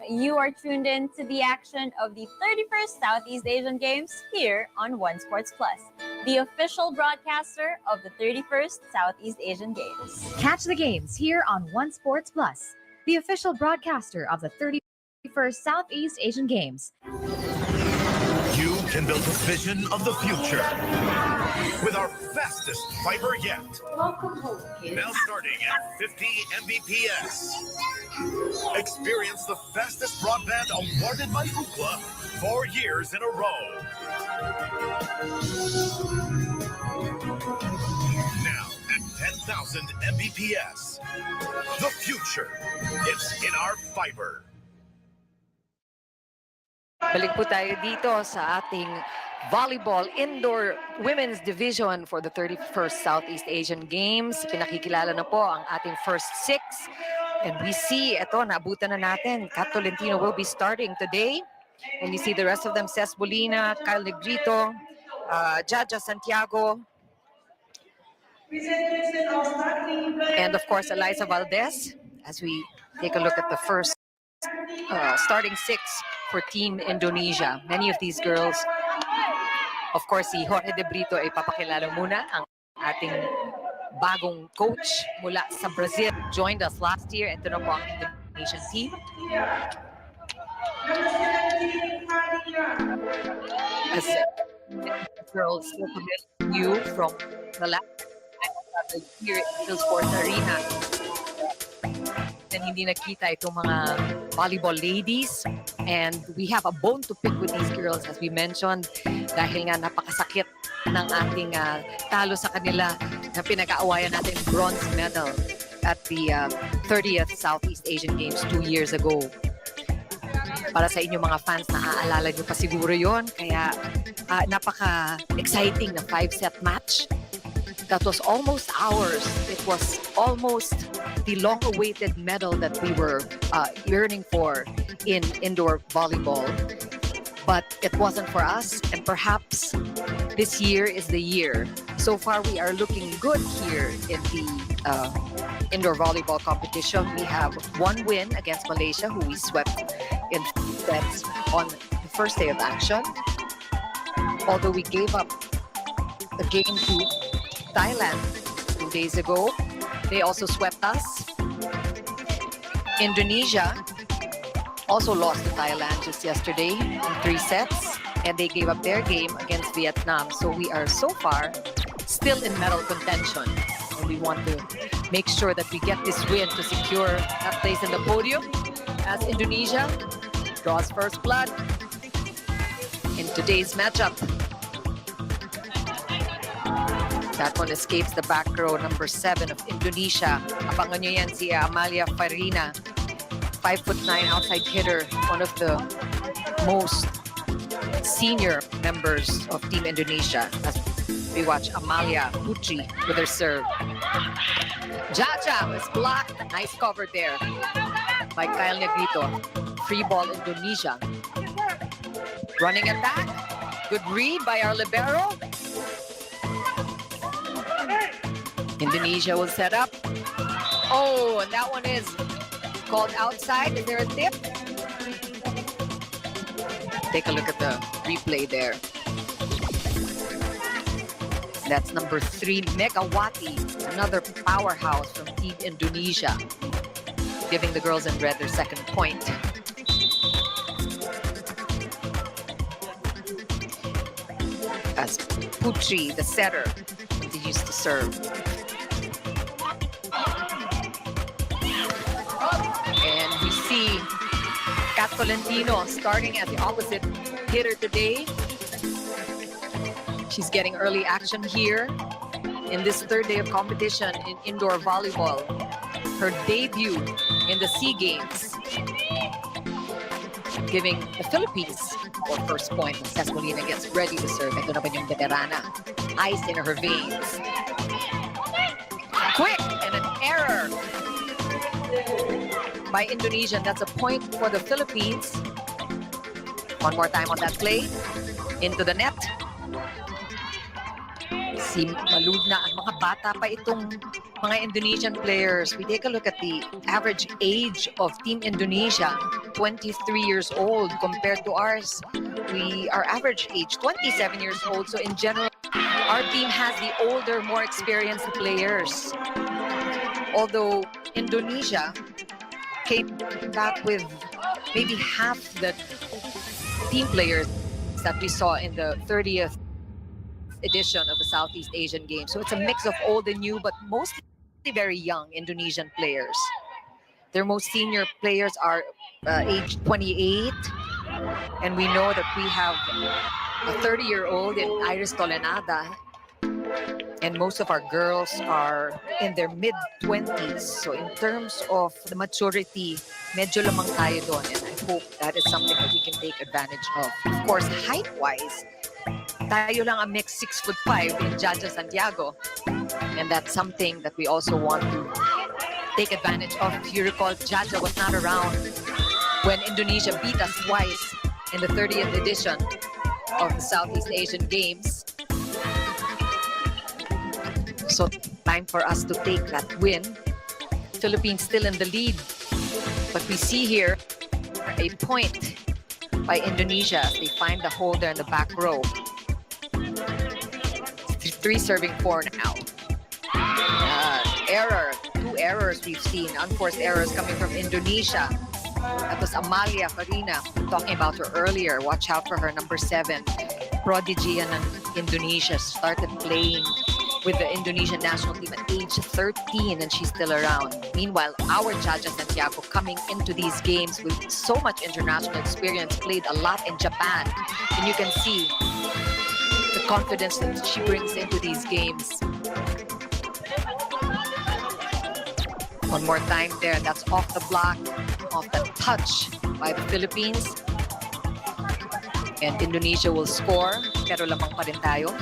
You are tuned in to the action of the 31st Southeast Asian Games here on One Sports Plus, the official broadcaster of the 31st Southeast Asian Games. Catch the games here on One Sports Plus, the official broadcaster of the 31st Southeast Asian Games. You can build a vision of the future with our fastest fiber yet. Welcome home, kids. Now starting at 50 Mbps. Experience the fastest broadband awarded by Ookla 4 years in a row. Now at 10,000 Mbps. The future is in our fiber. Balik po tayo dito sa ating volleyball indoor women's division for the 31st Southeast Asian Games. Pinakikilala na po ang ating first six. And we see, ito, naabutan na natin. Kat Tolentino will be starting today. And you see the rest of them, Ces Bolina, Kyle Negrito, Jaja Santiago, and of course, Eliza Valdez, as we take a look at the first starting six for Team Indonesia. Many of these girls, of course, si Jorge De Brito ay papakilala muna, ang ating bagong coach mula sa Brazil. Joined us last year. Ito na po ang Indonesian team. As girls still you from the last year in Phil Sports Arena. And hindi nakita itong mga volleyball ladies. And we have a bone to pick with these girls, as we mentioned, dahil nga napakasakit ng ating talo sa kanila na pinag-aawayan natin bronze medal at the 30th Southeast Asian Games 2 years ago. Para sa inyong mga fans, naaalala nyo pa siguro yon. Kaya napaka-exciting na 5-set match. That was almost ours. It was almost the long-awaited medal that we were yearning for in indoor volleyball. But it wasn't for us, and perhaps this year is the year. So far, we are looking good here in the indoor volleyball competition. We have one win against Malaysia, who we swept in sets on the first day of action. Although we gave up a game to Thailand 2 days ago, they also swept us. Indonesia also lost to Thailand just yesterday in 3 sets, and they gave up their game against Vietnam. So we are so far still in medal contention, and we want to make sure that we get this win to secure that place in the podium as Indonesia draws first blood in today's matchup. That one escapes the back row, number 7 of Indonesia. Abangan nyo yan, si Amalia Farina, 5'9" outside hitter, one of the most senior members of Team Indonesia. As we watch Amalia Putri with her serve. Jaja was blocked. Nice cover there by Kyle Negrito. Free ball Indonesia. Running attack. Good read by our libero. Indonesia will set up. Oh, and that one is called outside. Is there a tip? Take a look at the replay there. That's number 3, Megawati, another powerhouse from Team Indonesia, giving the girls in red their second point. As Putri, the setter, continues to serve. And we see Kat Tolentino starting at the opposite hitter today. She's getting early action here in this 3rd day of competition in indoor volleyball. Her debut in the SEA Games, giving the Philippines our first point. Ces Bolina gets ready to serve. Ito naman yung veterana. Ice in her veins. Quick and an error by Indonesia. That's a point for the Philippines. One more time on that play. Into the net. Si Maludna, ang mga bata pa itong mga Indonesian players, we take a look at the average age of Team Indonesia, 23 years old compared to ours. Our average age, 27 years old. So in general, our team has the older, more experienced players. Although Indonesia came back with maybe half the team players that we saw in the 30th edition of the Southeast Asian Games. So it's a mix of old and new, but mostly very young Indonesian players. Their most senior players are aged 28, and we know that we have a 30-year-old in Iris Tolenada, and most of our girls are in their mid-20s. So in terms of the maturity, medyo lamang tayo doon, and I hope that is something that we can take advantage of. Of course, height-wise, tayo lang a mix 6'5" in Jaja Santiago, and that's something that we also want to take advantage of. If you recall, Jaja was not around when Indonesia beat us twice in the 30th edition of the Southeast Asian Games. So time for us to take that win. Philippines still in the lead, but we see here a point by Indonesia as they find the holder in the back row. 3 serving 4 now. Error, 2 errors we've seen, unforced errors coming from Indonesia. That was Amalia Farina, talking about her earlier. Watch out for her, number 7. Prodigy in Indonesia, started playing with the Indonesian national team at age 13, and she's still around. Meanwhile, our Jaja Santiago coming into these games with so much international experience, played a lot in Japan, and you can see the confidence that she brings into these games. One more time there, that's off the block, off the touch by the Philippines. And Indonesia will score, pero lamang pa rin tayo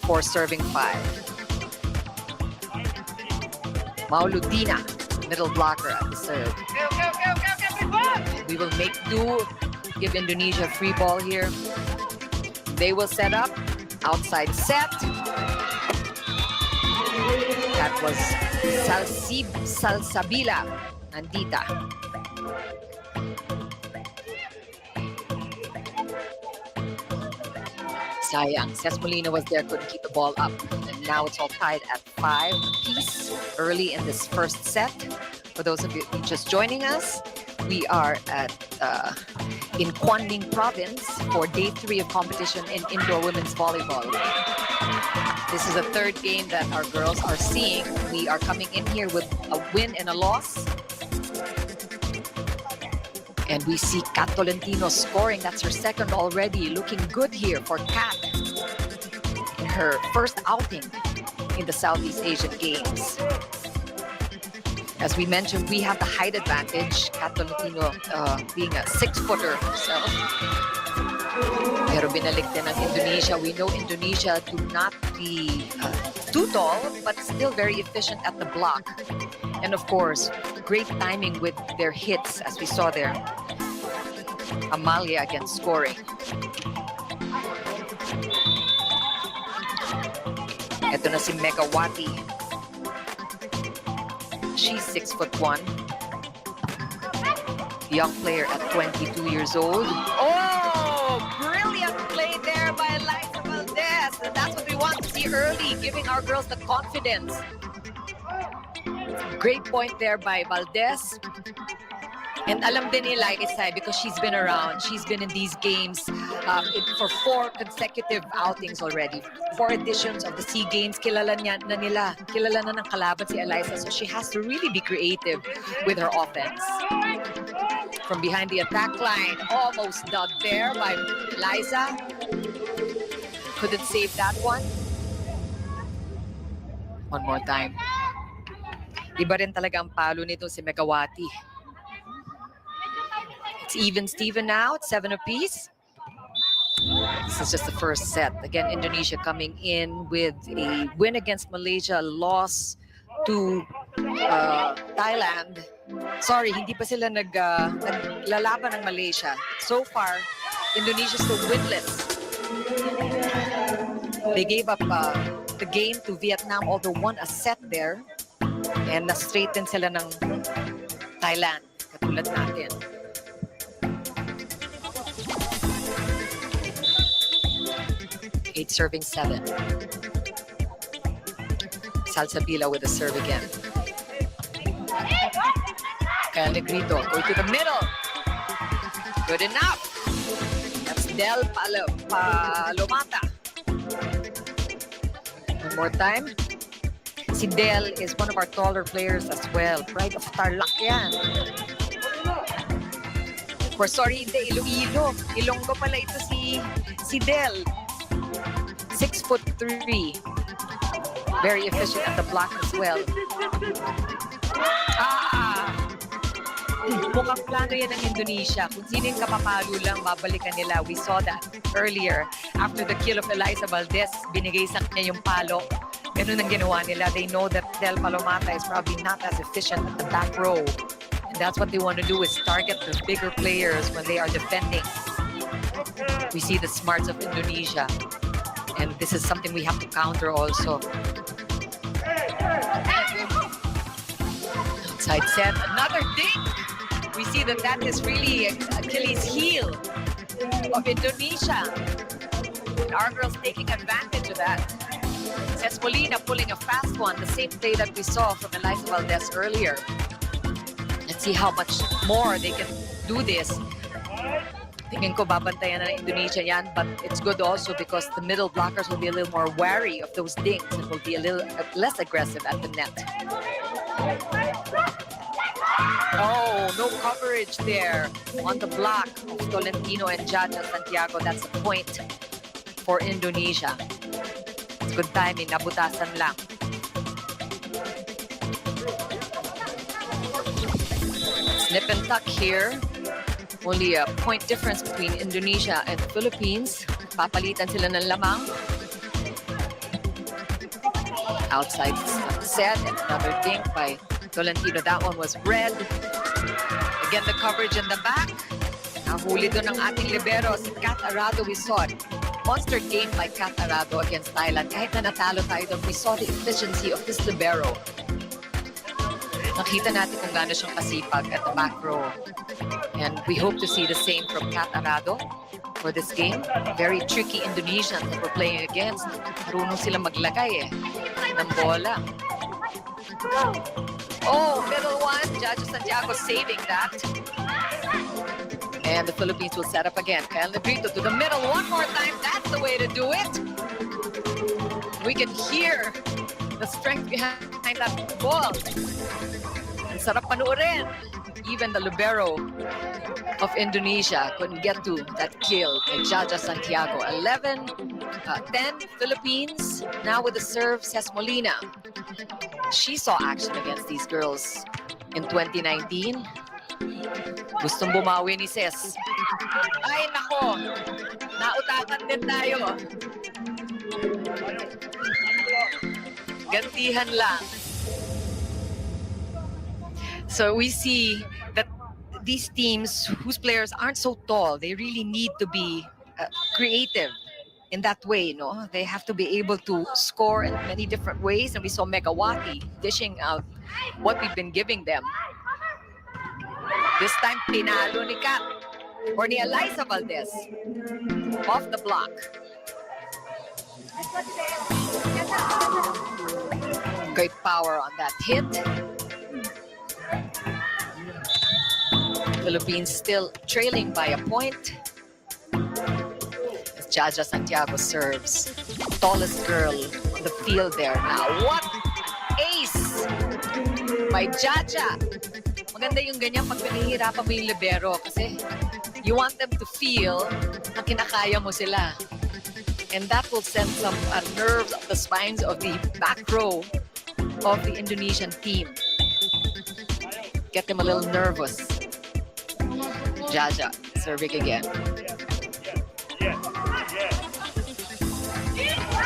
for serving 5. Mauludina, middle blocker at the serve. We will make do, give Indonesia a free ball here. They will set up, outside set. That was Salsabila Nandita. Sayang, Cesc Molina was there, couldn't keep the ball up. And now it's all tied at 5 apiece early in this first set. For those of you just joining us, we are in Quang Ninh province for day 3 of competition in indoor women's volleyball. This is the 3rd game that our girls are seeing. We are coming in here with a win and a loss. And we see Kat Tolentino scoring. That's her 2nd already. Looking good here for Kat in her first outing in the Southeast Asian Games. As we mentioned, we have the height advantage. Kat Tolentino being a 6-footer herself. Pero binalik din ng Indonesia. We know Indonesia to not be too tall, but still very efficient at the block. And of course, great timing with their hits, as we saw there. Amalia again scoring. Ito na si Megawati. She's 6'1". Young player at 22 years old. Oh, brilliant play there by Eliza Valdez. And that's what we want to see early, giving our girls the confidence. Great point there by Valdez. And alam din ni Eliza because she's been around. She's been in these games for 4 consecutive outings already. 4 editions of the SEA Games. Kilala na ng kalaban si Eliza. So she has to really be creative with her offense. From behind the attack line, almost dug there by Eliza. Couldn't save that one. One more time. Iba rin talaga ang palo nito si Megawati. It's even Steven now, it's 7 apiece. This is just the first set. Again, Indonesia coming in with a win against Malaysia, loss to Thailand. Sorry, hindi pa sila naglalaban ng Malaysia. So far, Indonesia still winless. They gave up the game to Vietnam, although won a set there. And na-straighten sila ng Thailand, katulad natin. Eight serving 7. Salsabila with a serve again. Kaya Negrito, go to the middle. Good enough. That's Del Palomata. One more time. Si Del is one of our taller players as well. Pride of Tarlac yan. Or sorry, hindi, Iloilo. Ilonggo pala ito si Del. 6'3". Very efficient at the block as well. Mukhang plano yan ng Indonesia. Kung sino yung kapapalo lang, babalikan nila. We saw that earlier. After the kill of Eliza Valdez, binigay sa kanya yung palo. Ganun ang ginawa nila. They know that Del Palomata is probably not as efficient at the back row. And that's what they want to do, is target the bigger players when they are defending. We see the smarts of Indonesia. And this is something we have to counter also. Outside set, another dink. We see that is really Achilles' heel of Indonesia. And our girls taking advantage of that. Molina pulling a fast one, the same play that we saw from Eliza Valdez earlier. Let's see how much more they can do this. Tingin ko babantayan na ng Indonesia yan, but it's good also because the middle blockers will be a little more wary of those dinks and will be a little less aggressive at the net. Oh, no coverage there on the block of Tolentino and Jaja Santiago. That's a point for Indonesia. It's good timing, nabutasan lang. Snip and tuck here. Only a point difference between Indonesia and the Philippines. Papalitan sila ng lamang. Outside set, and another dink by Tolentino. That one was red. Again, the coverage in the back. Nahuli doon ng ating libero, si Kat Arado. We saw it. Monster game by Kat Arado against Thailand. Kahit na natalo tayo doon, we saw the efficiency of this libero. Nakita natin kung gaano siyang kasipag at the back row. And we hope to see the same from Kat Arado for this game. Very tricky Indonesians that we're playing against. Marunong sila maglagay ng bola. Oh, middle one. Jaja Santiago saving that. And the Philippines will set up again. Kyle Negrito to the middle one more time. That's the way to do it. We can hear the strength behind that ball. Ang sarap panoorin. Even the libero of Indonesia couldn't get to that kill by Jaja Santiago. 10 Philippines. Now with the serve, Molina. She saw action against these girls in 2019. Gustong bumawi ni Ses. Ay, nako. Nautakan din tayo. Gantihan lang. So we see that these teams whose players aren't so tall, they really need to be creative in that way, no? They have to be able to score in many different ways. And we saw Megawati dishing out what we've been giving them. This time, pinalo ni Kat or ni Eliza Valdez off the block. Great power on that hit. Philippines still trailing by a point. As Jaja Santiago serves. Tallest girl on the field there now. What ace by Jaja. Maganda yung ganyan pag pinahihirapan mo yung libero kasi you want them to feel na kinakaya mo sila. And that will send some nerves up the spines of the back row of the Indonesian team. Get them a little nervous. Jaja serving again.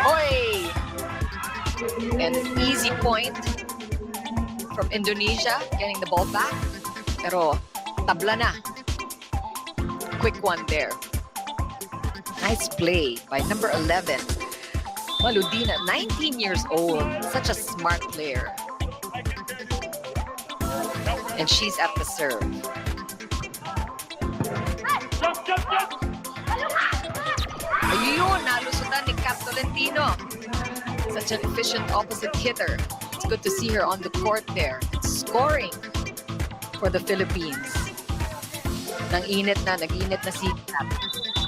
Oy! And an easy point from Indonesia, getting the ball back. Pero tabla na. Quick one there. Nice play by number 11. Maludina, 19 years old. Such a smart player. And she's at the serve. Ayun, nalusutan ni Kat Tolentino. Such an efficient opposite hitter. It's good to see her on the court there. Scoring for the Philippines. Nag-init na si Kat.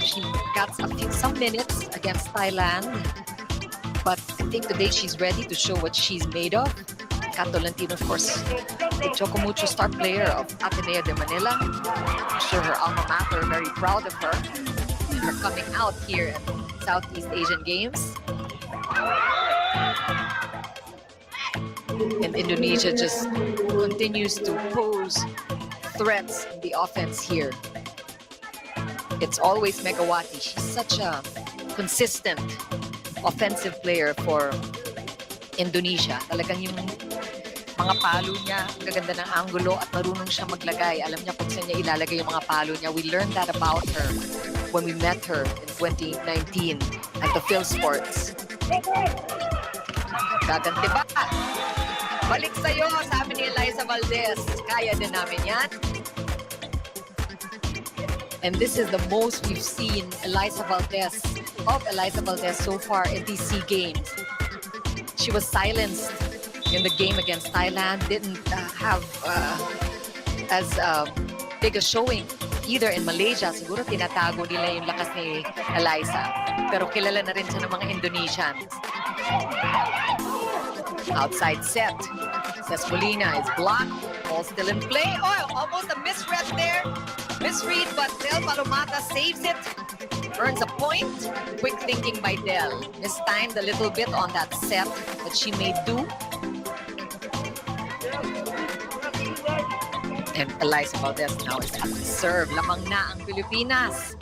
She got some minutes against Thailand. But I think today she's ready to show what she's made of. Kat Tolentino, of course, a Chocomucho star player of Ateneo de Manila. I'm sure her alma mater are very proud of her. Her coming out here at Southeast Asian Games. And Indonesia just continues to pose threats in the offense here. It's always Megawati. She's such a consistent offensive player for Indonesia. Talagang yung mga palo niya, ang gaganda ng angulo at marunong siya maglagay. Alam niya kung saan niya ilalagay yung mga palo niya. We learned that about her when we met her in 2019 at the Phil Sports. Gaganti ba? Balik sa'yo, sabi ni Eliza Valdez. Kaya din namin yan. And this is the most we've seen Eliza Valdez so far in these SEA Games. She was silenced in the game against Thailand, didn't have as big a showing either in Malaysia. Siguro tinatago nila yung lakas ni Eliza. Pero kilala na rin siya ng mga Indonesians. Outside set. Cespolina is blocked. Ball still in play. Oh, almost a misread there. Misread, but Del Palomata saves it. Earns a point. Quick thinking by Del. Mistimed a little bit on that set, but she made do. And Eliza Valdez now is at the serve. Lamang na ang Pilipinas.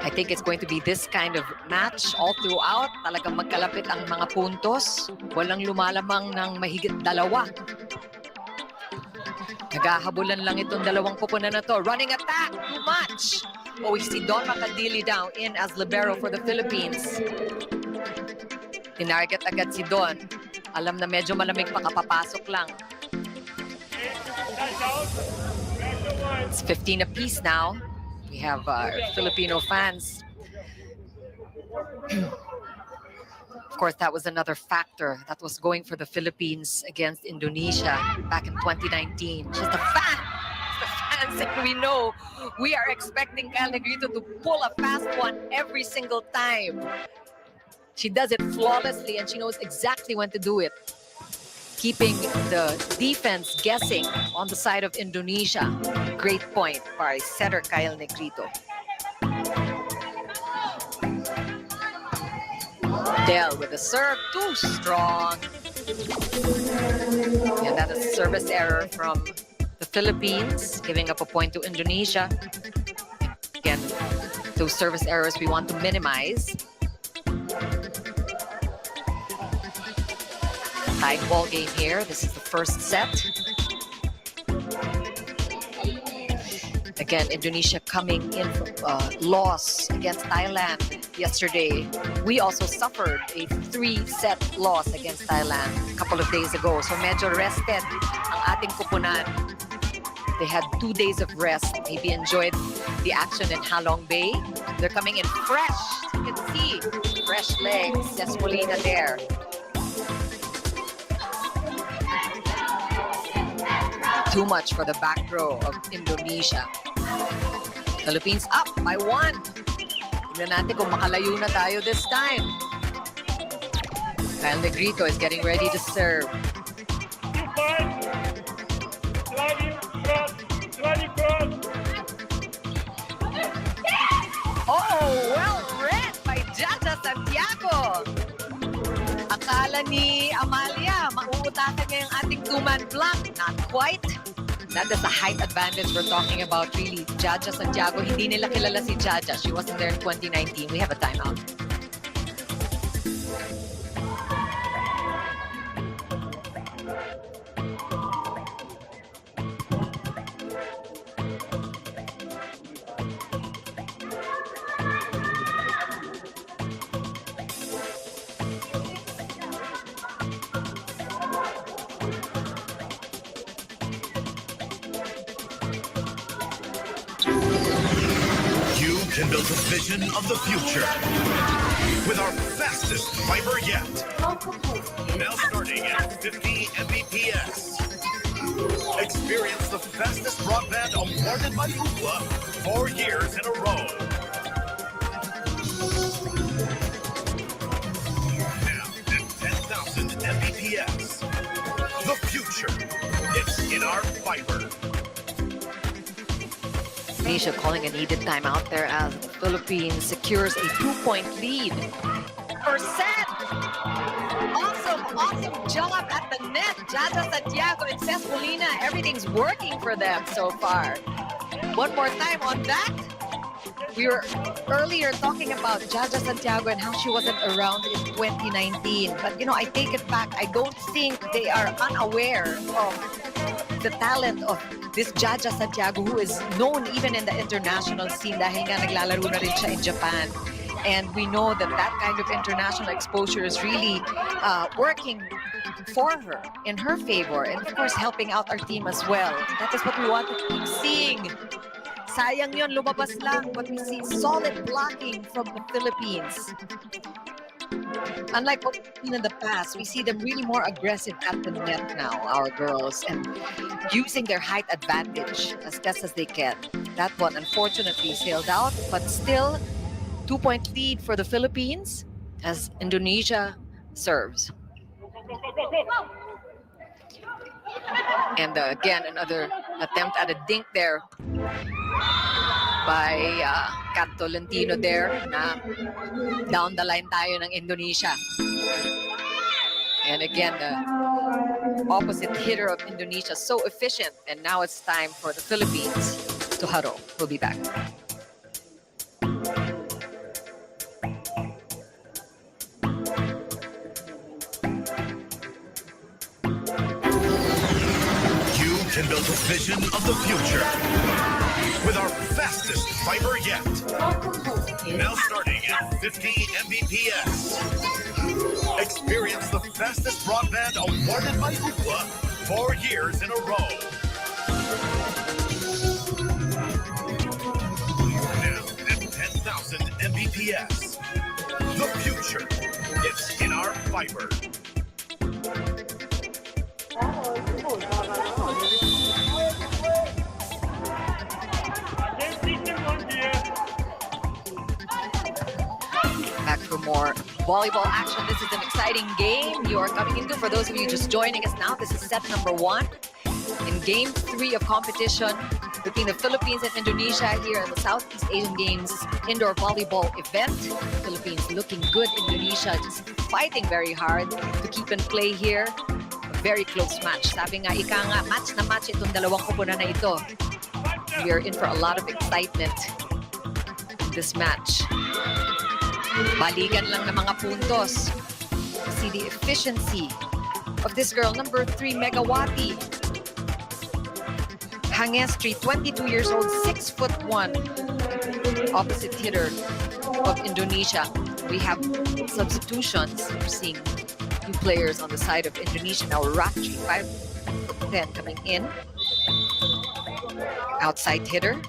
I think it's going to be this kind of match all throughout. Talagang magkalapit ang mga puntos. Walang lumalamang ng mahigit dalawa. Naghahabulan lang itong dalawang pupunan na to. Running attack, too much. Oh, we see Don Macadili down in as libero for the Philippines. Tinarget agad si Don. Alam na medyo malamig pa kapapasok lang. It's 15 apiece now. We have Filipino fans. Of course, that was another factor that was going for the Philippines against Indonesia back in 2019. Just the fans, and we know we are expecting Kyle Negrito to pull a fast one every single time. She does it flawlessly, and she knows exactly when to do it. Keeping the defense guessing on the side of Indonesia. Great point by setter Kyle Negrito. Del with the serve, too strong. And that is a service error from the Philippines, giving up a point to Indonesia. Again, those service errors we want to minimize. Tied ball game here. This is the first set. Again, Indonesia coming in from loss against Thailand yesterday. We also suffered a 3-set loss against Thailand a couple of days ago. So medyo rested ang ating kupunan. They had 2 days of rest. Maybe enjoyed the action in Halong Bay. They're coming in fresh. You can see fresh legs. Cespolina there. Too much for the back row of Indonesia. Philippines up by 1. Tignan natin kung makalayo na tayo this time. Kyle Negrito is getting ready to serve. Oh, well read by Jaja Santiago. Akala ni Amalia, mauutakan niya yung ating two-man block. Not quite. That is the height advantage we're talking about, really. Jaja Santiago, hindi nila kilala si Jaja. She wasn't there in 2019. We have a timeout. can build a vision of the future with our fastest fiber yet. Now starting at 50 Mbps. Experience the fastest broadband awarded by Ookla 4 years in a row. Now at 10,000 Mbps. The future, it's in our fiber. Indonesia calling a needed timeout there as the Philippines secures a 2-point lead. Per set! Awesome job at the net. Jaja Santiago and Cesc Molina, everything's working for them so far. One more time on that. We were earlier talking about Jaja Santiago and how she wasn't around in 2019. But, I take it back. I don't think they are unaware of the talent of this Jaja Santiago, who is known even in the international scene dahil nga naglalaro na rin siya in Japan. And we know that kind of international exposure is really working for her, in her favor, and of course helping out our team as well. That is what we want to keep seeing. Sayang yun, lumabas lang, but we see solid blocking from the Philippines. Unlike what we've seen in the past, we see them really more aggressive at the net now, our girls, and using their height advantage as best as they can. That one unfortunately sailed out, but still 2-point lead for the Philippines as Indonesia serves. And again, another attempt at a dink there by Kat Tolentino there na down the line tayo ng Indonesia. And again, the opposite hitter of Indonesia, so efficient. And now it's time for the Philippines to huddle. We'll be back. Can build a vision of the future with our fastest fiber yet. Now starting at 50 Mbps. Experience the fastest broadband awarded by Ookla 4 years in a row. Now at 10,000 Mbps. The future, it's in our fiber. Back for more volleyball action. This is an exciting game you are coming into. For those of you just joining us now, this is set number 1 in game 3 of competition between the Philippines and Indonesia here in the Southeast Asian Games indoor volleyball event. Philippines looking good. Indonesia just fighting very hard to keep in play here. A very close match. Sabi nga, ika nga, match na match itong dalawang kupunan na ito. We are in for a lot of excitement in this match. Balikan lang ng mga puntos. See the efficiency of this girl, number 3, Megawati. Hangestri, 22 years old, 6'1", opposite hitter of Indonesia. We have substitutions. We're seeing new players on the side of Indonesia now. Ratri, 5'10", coming in. Outside hitter.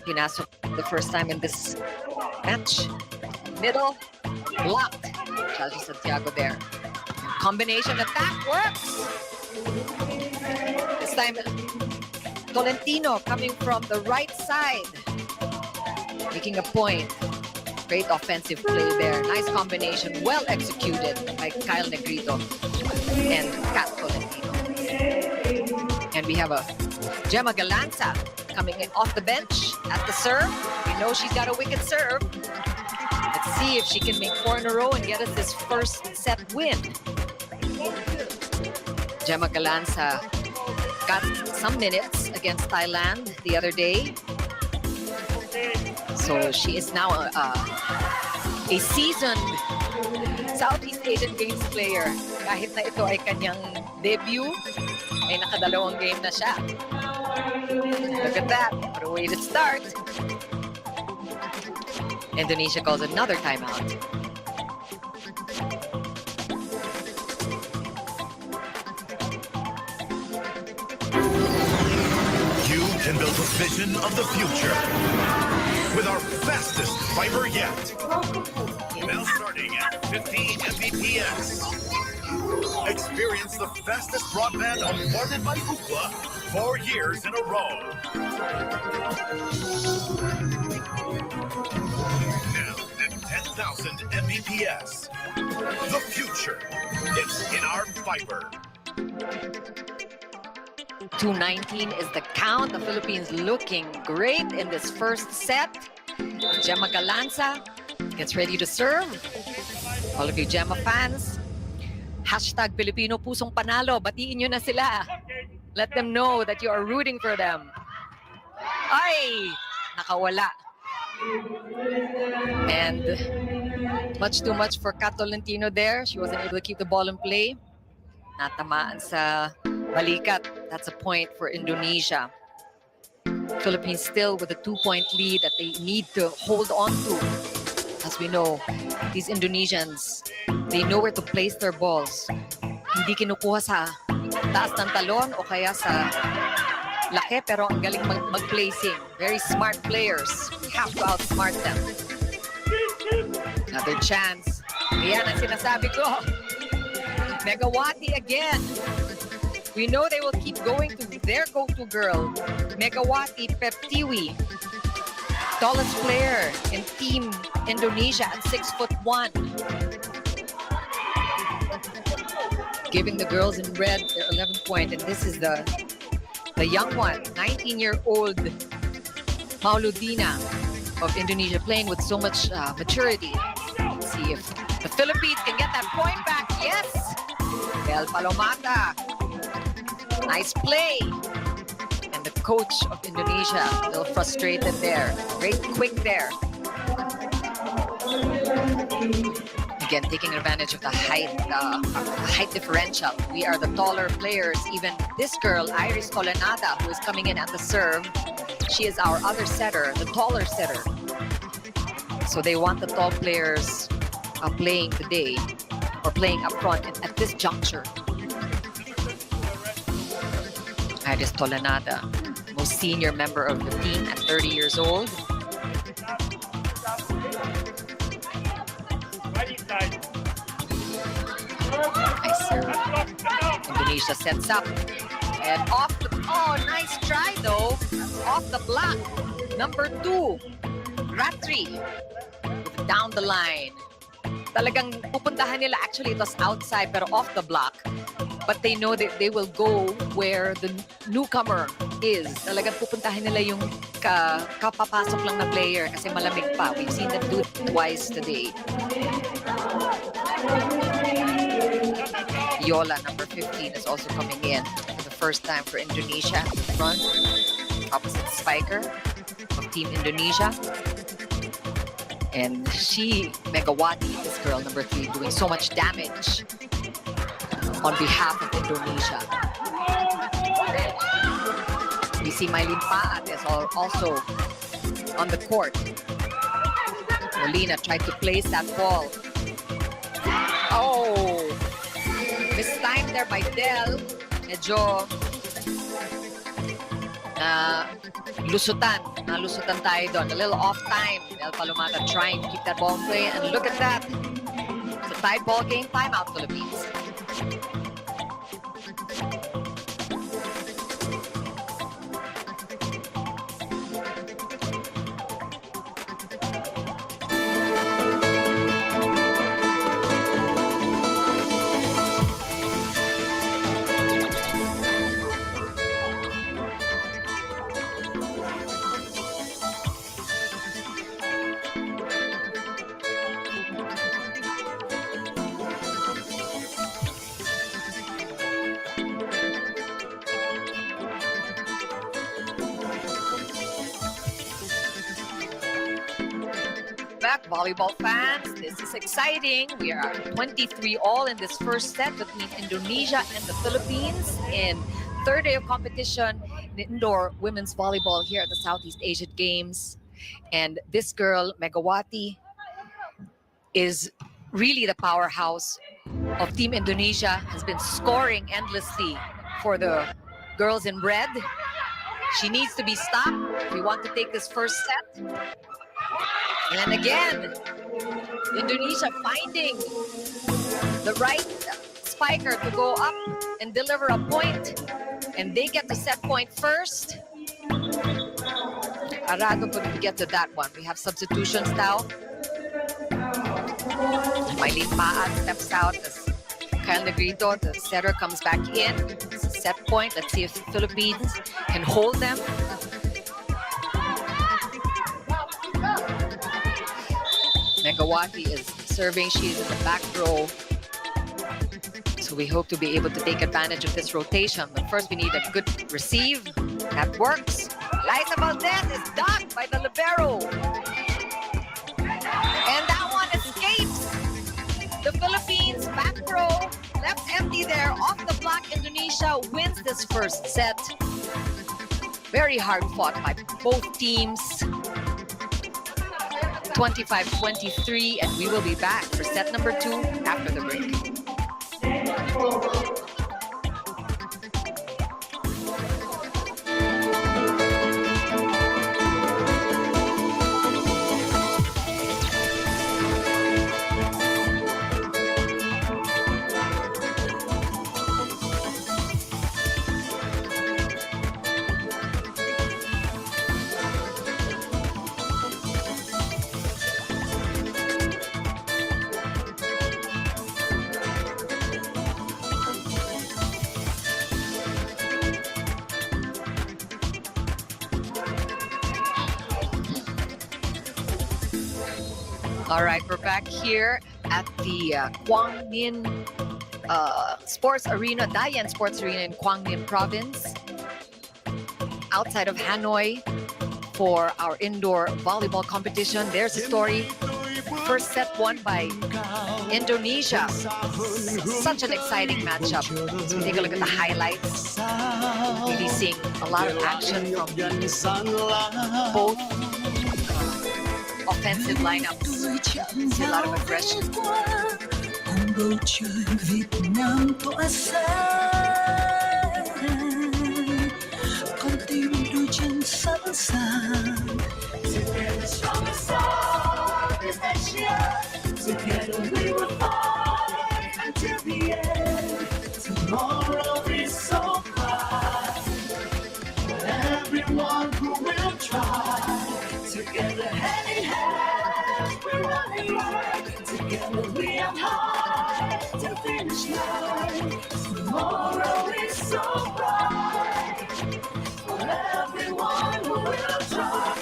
Pinasok the first time in this match. Middle, blocked. Jaja Santiago there. Combination attack works. This time, Tolentino coming from the right side, making a point. Great offensive play there. Nice combination, well executed by Kyle Negrito and Kat Tolentino. And we have a Gemma Galanza coming in off the bench at the serve. We know she's got a wicked serve. Let's see if she can make 4 in a row and get us this first set win. Gemma Galanza got some minutes against Thailand the other day. So she is now a seasoned Southeast Asian Games player. Kahit na ito ay kanyang debut, ay nakadalawang game na siya. Look at that. What a way to start. Indonesia calls another timeout. You can build a vision of the future with our fastest fiber yet. Now starting at 50 Mbps. Experience the fastest broadband awarded by Ookla 4 years in a row. Now at 10,000 Mbps. The future is in our fiber. 2:19 is the count. The Philippines looking great in this first set. Gemma Galanza gets ready to serve. All of you Gemma fans, hashtag Filipino Pusong Panalo. Batiin nyo na sila. Let them know that you are rooting for them. Ay! Nakawala. And much too much for Kat Tolentino there. She wasn't able to keep the ball in play. Natamaan sa balikat. That's a point for Indonesia. Philippines still with a 2-point lead that they need to hold on to. As we know, these Indonesians, they know where to place their balls. Hindi kinukuha sa taas ng talon o kaya sa laki, pero ang galing mag-placing. Very smart players. We have to outsmart them. Another chance. Ayan ang sinasabi ko. Megawati again. We know they will keep going to their go-to girl, Megawati Peptiwi. Tallest player in Team Indonesia at 6'1". Giving the girls in red their 11th point, and this is the young one, 19-year-old Mauludina of Indonesia, playing with so much maturity. Let's see if the Philippines can get that point back. Yes! Bel Palomata. Nice play. And the coach of Indonesia, a little frustrated there. Great quick there. Again, taking advantage of the height differential. We are the taller players. Even this girl, Iris Tolenada, who is coming in at the serve, she is our other setter, the taller setter. So they want the tall players playing today, or playing up front at this juncture. Iris Tolenada, most senior member of the team at 30 years old. Nice serve. Indonesia sets up. And off the... Oh, nice try though. Off the block. Number 2. Ratri. Down the line. Talagang pupuntahan nila. Actually, it was outside pero off the block. But they know that they will go where the newcomer is. Talagang pupuntahan nila yung kapapasok lang na player kasi malamig pa. We've seen them do it twice today. Yola, number 15, is also coming in for the first time for Indonesia at the front. Opposite spiker of Team Indonesia. And she, Megawati, this girl, number 3, doing so much damage on behalf of Indonesia. We see Mylene Paat is also on the court. Molina tried to place that ball. Oh! Mistimed there by Del. Medyo Lusutan tayo doon. A little off time. Del Palomata trying to keep that ball in play. And look at that. It's a tied ball game. Timeout, Philippines. Back, volleyball fans. This is exciting. We are 23 all in this first set between Indonesia and the Philippines in third day of competition in indoor women's volleyball here at the Southeast Asian Games. And this girl, Megawati, is really the powerhouse of Team Indonesia, has been scoring endlessly for the girls in red. She needs to be stopped if we want to take this first set. And again, Indonesia finding the right spiker to go up and deliver a point. And they get the set point first. Arado couldn't get to that one. We have substitutions now. Maylin Paan steps out as Kyle Negrito, the setter, comes back in. It's a set point. Let's see if the Philippines can hold them. Megawati is serving. She is in the back row. So we hope to be able to take advantage of this rotation. But first we need a good receive. That works. Liza Valdez is docked by the libero. And that one escapes. The Philippines back row, left empty there, off the block. Indonesia wins this first set. Very hard fought by both teams. 25-23, and we will be back for set number 2 after the break. All right, we're back here at the Quang Ninh Sports Arena, Dayan Sports Arena in Quang Ninh Province, outside of Hanoi for our indoor volleyball competition. There's the story. First set won by Indonesia. Such an exciting matchup. So we take a look at the highlights. Really seeing a lot of action from both offensive lineups. See a lot of aggression. Together we will fight until the end. Tomorrow is so bright. For everyone who will try. Together hand in hand, we're running right. Together we are high to finish line. Tomorrow is so bright. For everyone who will try.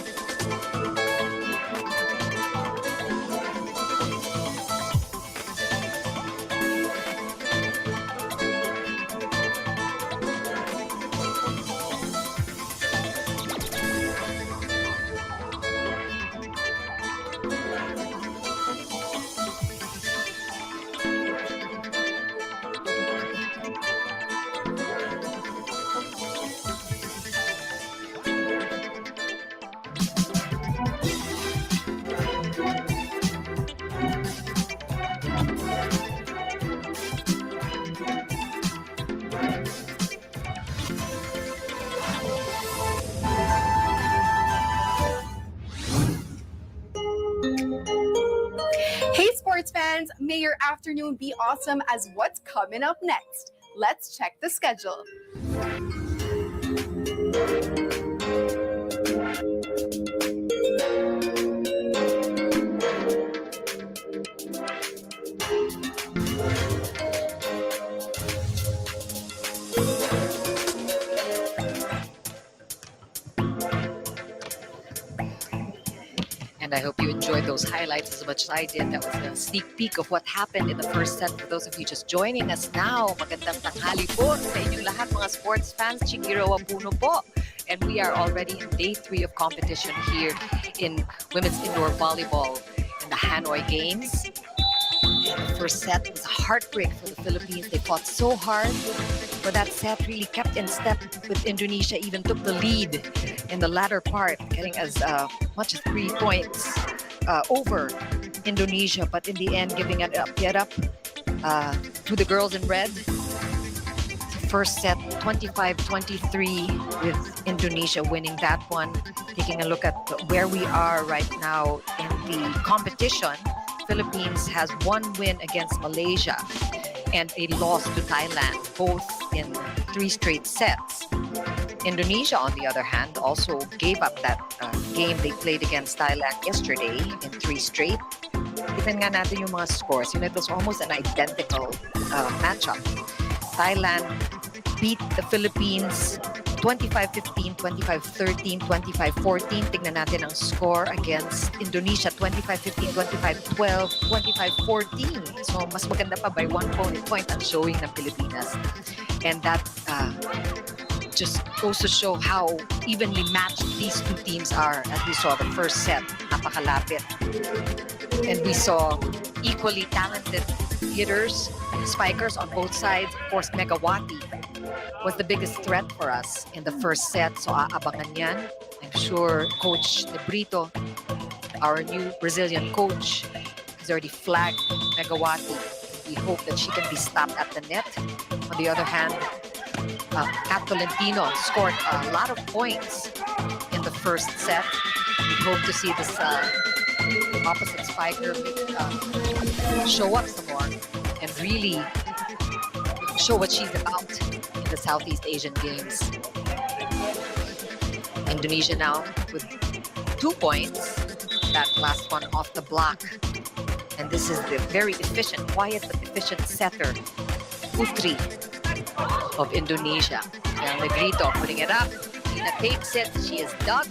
Sports fans, may your afternoon be awesome as what's coming up next. Let's check the schedule. And I hope you enjoyed those highlights as much as I did. That was a sneak peek of what happened in the first set. For those of you just joining us now, magandang tanghali po sa inyong lahat mga sports fans. Chikiro Wapuno po. And we are already in day 3 of competition here in women's indoor volleyball in the Hanoi Games. And the first set was a heartbreak for the Philippines. They fought so hard for that set, really kept in step with Indonesia, even took the lead in the latter part, getting as much as 3 points over Indonesia, but in the end giving it up, to the girls in red. first set 25-23 with Indonesia winning that one. Taking a look at where we are right now in the competition, Philippines has one win against Malaysia and a loss to Thailand, both in 3 straight sets. Indonesia, on the other hand, also gave up that game they played against Thailand yesterday in 3 straight. Tignan nga natin yung mga scores. It was almost an identical matchup. Thailand beat the Philippines 25-15, 25-13, 25-14. Tignan natin ang score against Indonesia, 25-15, 25-12, 25-14. So mas maganda pa by 1 point ang showing ng Pilipinas. And that just goes to show how evenly matched these two teams are. As we saw the first set, napakalapit. And we saw equally talented hitters, spikers on both sides. Of course, Megawati was the biggest threat for us in the first set. So aabangan yan. I'm sure Coach De Brito, our new Brazilian coach, has already flagged Megawati. We hope that she can be stopped at the net. On the other hand, Kat Tolentino scored a lot of points in the first set. We hope to see this opposite spiker show up some more and really show what she's about in the Southeast Asian Games. Indonesia now with 2 points. That last one off the block. And this is the very efficient, quiet but efficient setter, Putri of Indonesia. And Negrito putting it up. Tina takes it. She is dug.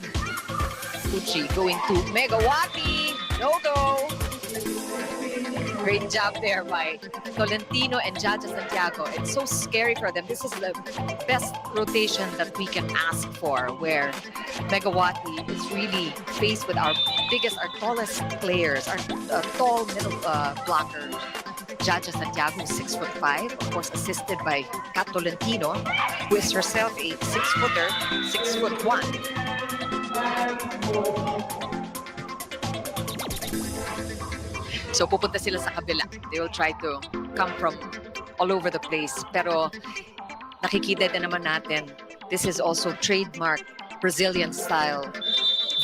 Putri going to Megawati. No-go. Great job there by Tolentino and Jaja Santiago. It's so scary for them. This is the best rotation that we can ask for, where Megawati is really faced with our tallest players, our tall middle blocker. Jaja Santiago, 6'5", of course, assisted by Kat Tolentino, who is herself a 6-footer, 6'1". So pupunta sila sa kabila. They will try to come from all over the place. Pero nakikita din naman natin, this is also trademark Brazilian style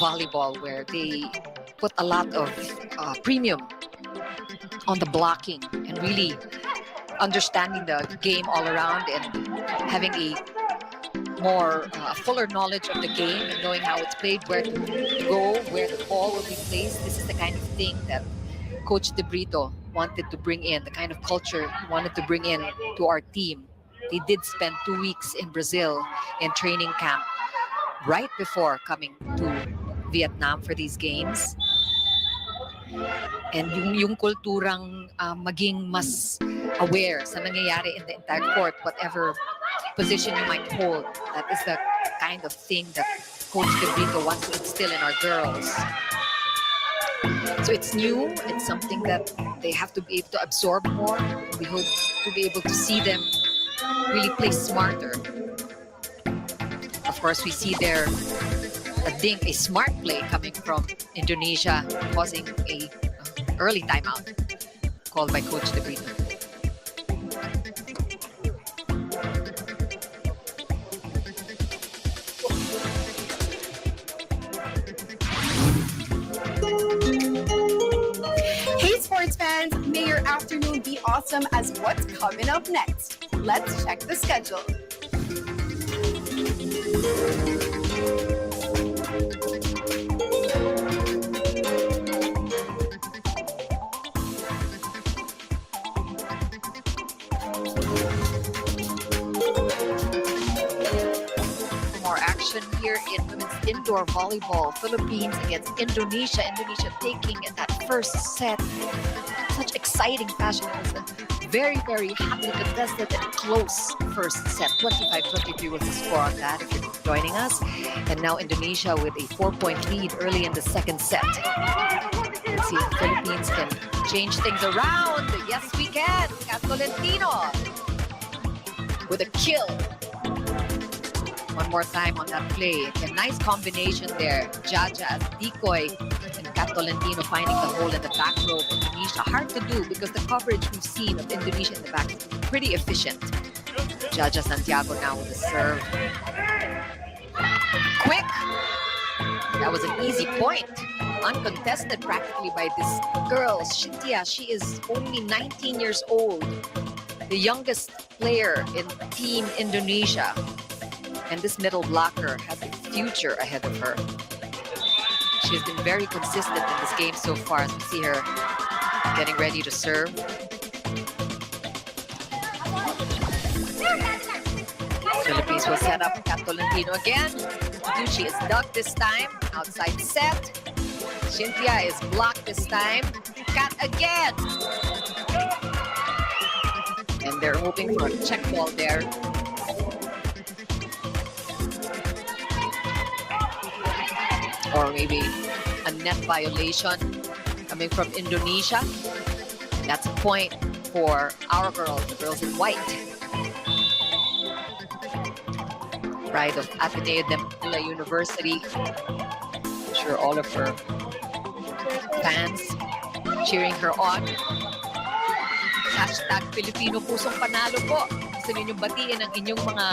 volleyball, where they put a lot of premium on the blocking and really understanding the game all around and having a more fuller knowledge of the game and knowing how it's played, where to go, where the ball will be placed. This is the kind of thing that Coach De Brito wanted to bring in, the kind of culture he wanted to bring in to our team. They did spend 2 weeks in Brazil in training camp right before coming to Vietnam for these games. And yung kulturang maging mas aware sa nangyayari in the entire court, whatever position you might hold. That is the kind of thing that Coach De Brito wants to instill in our girls. So it's new, it's something that they have to be able to absorb more. We hope to be able to see them really play smarter. Of course, we see there a smart play coming from Indonesia, causing a early timeout called by Coach De Brito. Hey sports fans, may your afternoon be awesome as what's coming up next. Let's check the schedule. More action here in women's indoor volleyball. Philippines against Indonesia. Indonesia taking that first set. Such exciting fashion. It was a very, very hotly contested and close first set. 25-23 was the score on that, if you're joining us. And now Indonesia with a 4-point lead early in the second set. Let's see if the Philippines can change things around. Yes, we can. Kat Tolentino with a kill. One more time on that play. A nice combination there. Jaja as decoy and Kat Tolentino finding the hole in the back row of Indonesia. Hard to do because the coverage we've seen of Indonesia in the back is pretty efficient. Jaja Santiago now with the serve. Quick! That was an easy point. Uncontested practically by this girl, Shintia. She is only 19 years old. The youngest player in Team Indonesia. And this middle blocker has a future ahead of her. She's been very consistent in this game so far, as we see her getting ready to serve. Philippines will set up Kat Tolentino again. Ducci is dug this time. Outside set. Shintia is blocked this time. Kat again. And they're hoping for a check ball there. Or maybe a net violation coming from Indonesia. That's a point for our girls, the girls in white. Pride of Ateneo de Manila University. I'm sure all of her fans cheering her on. Hashtag Filipino Pusong Panalo po. Gusto ninyong batiin ang inyong mga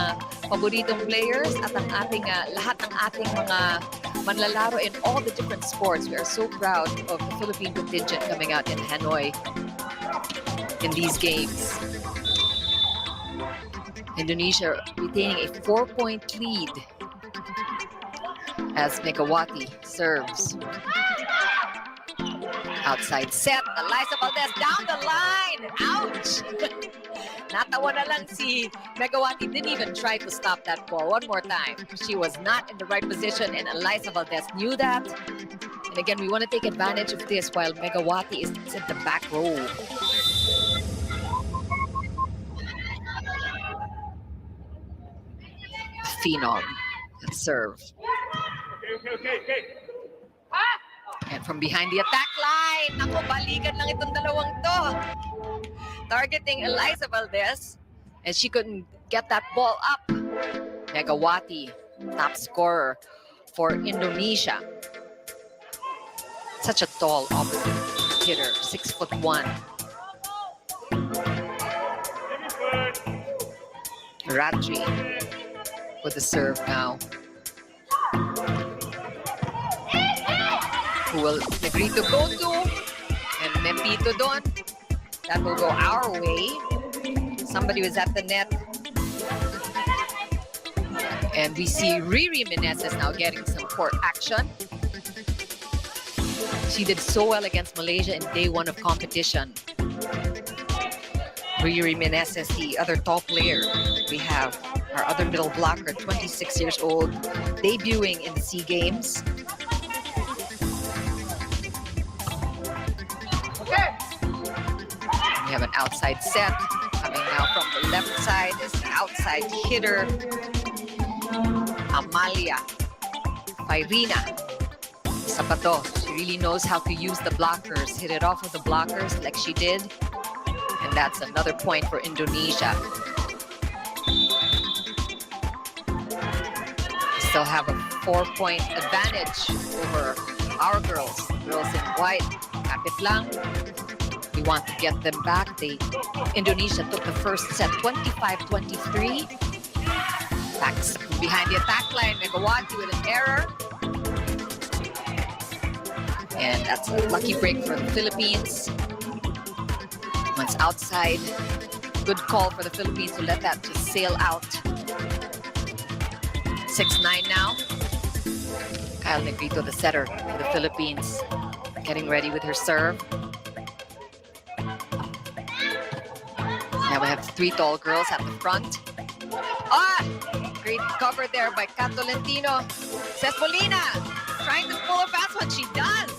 paboritong players at ang ating, lahat ng ating mga manlalaro in all the different sports. We are so proud of the Philippine contingent coming out in Hanoi in these games. Indonesia retaining a 4-point lead as Megawati serves. Outside set, Eliza Valdez down the line. Ouch! Natawa na lang si Megawati, didn't even try to stop that ball. One more time. She was not in the right position and Eliza Valdez knew that. And again, we want to take advantage of this while Megawati is in the back row. Phenom serve. And from behind the attack line, naku, balikan lang itong dalawang to. Targeting Eliza Valdez, and she couldn't get that ball up. Megawati, top scorer for Indonesia. Such a tall opposite hitter, 6'1". Ratri with the serve now. Who will Negrito go to? And Mepito doon. That will go our way. Somebody was at the net. And we see Riri Meneses now getting some court action. She did so well against Malaysia in day one of competition. Riri Meneses, the other top player. We have our other middle blocker, 26 years old, debuting in the SEA Games. We have an outside set coming now from the left side is the outside hitter Amalia Fairina Sapato. She really knows how to use the blockers, hit it off with the blockers like she did, and that's another point for Indonesia. Still have a 4-point advantage over our girls. Girls in white, kapit lang. We want to get them back. Indonesia took the first set 25-23. Backs behind the attack line, Megawati with an error. And that's a lucky break for the Philippines. Once outside, good call for the Philippines to let that just sail out. 6-9 now. Kyle Negrito, the setter for the Philippines, getting ready with her serve. Now we have three tall girls at the front. Great cover there by Kat Tolentino. Cespolina trying to pull a fast one. She does.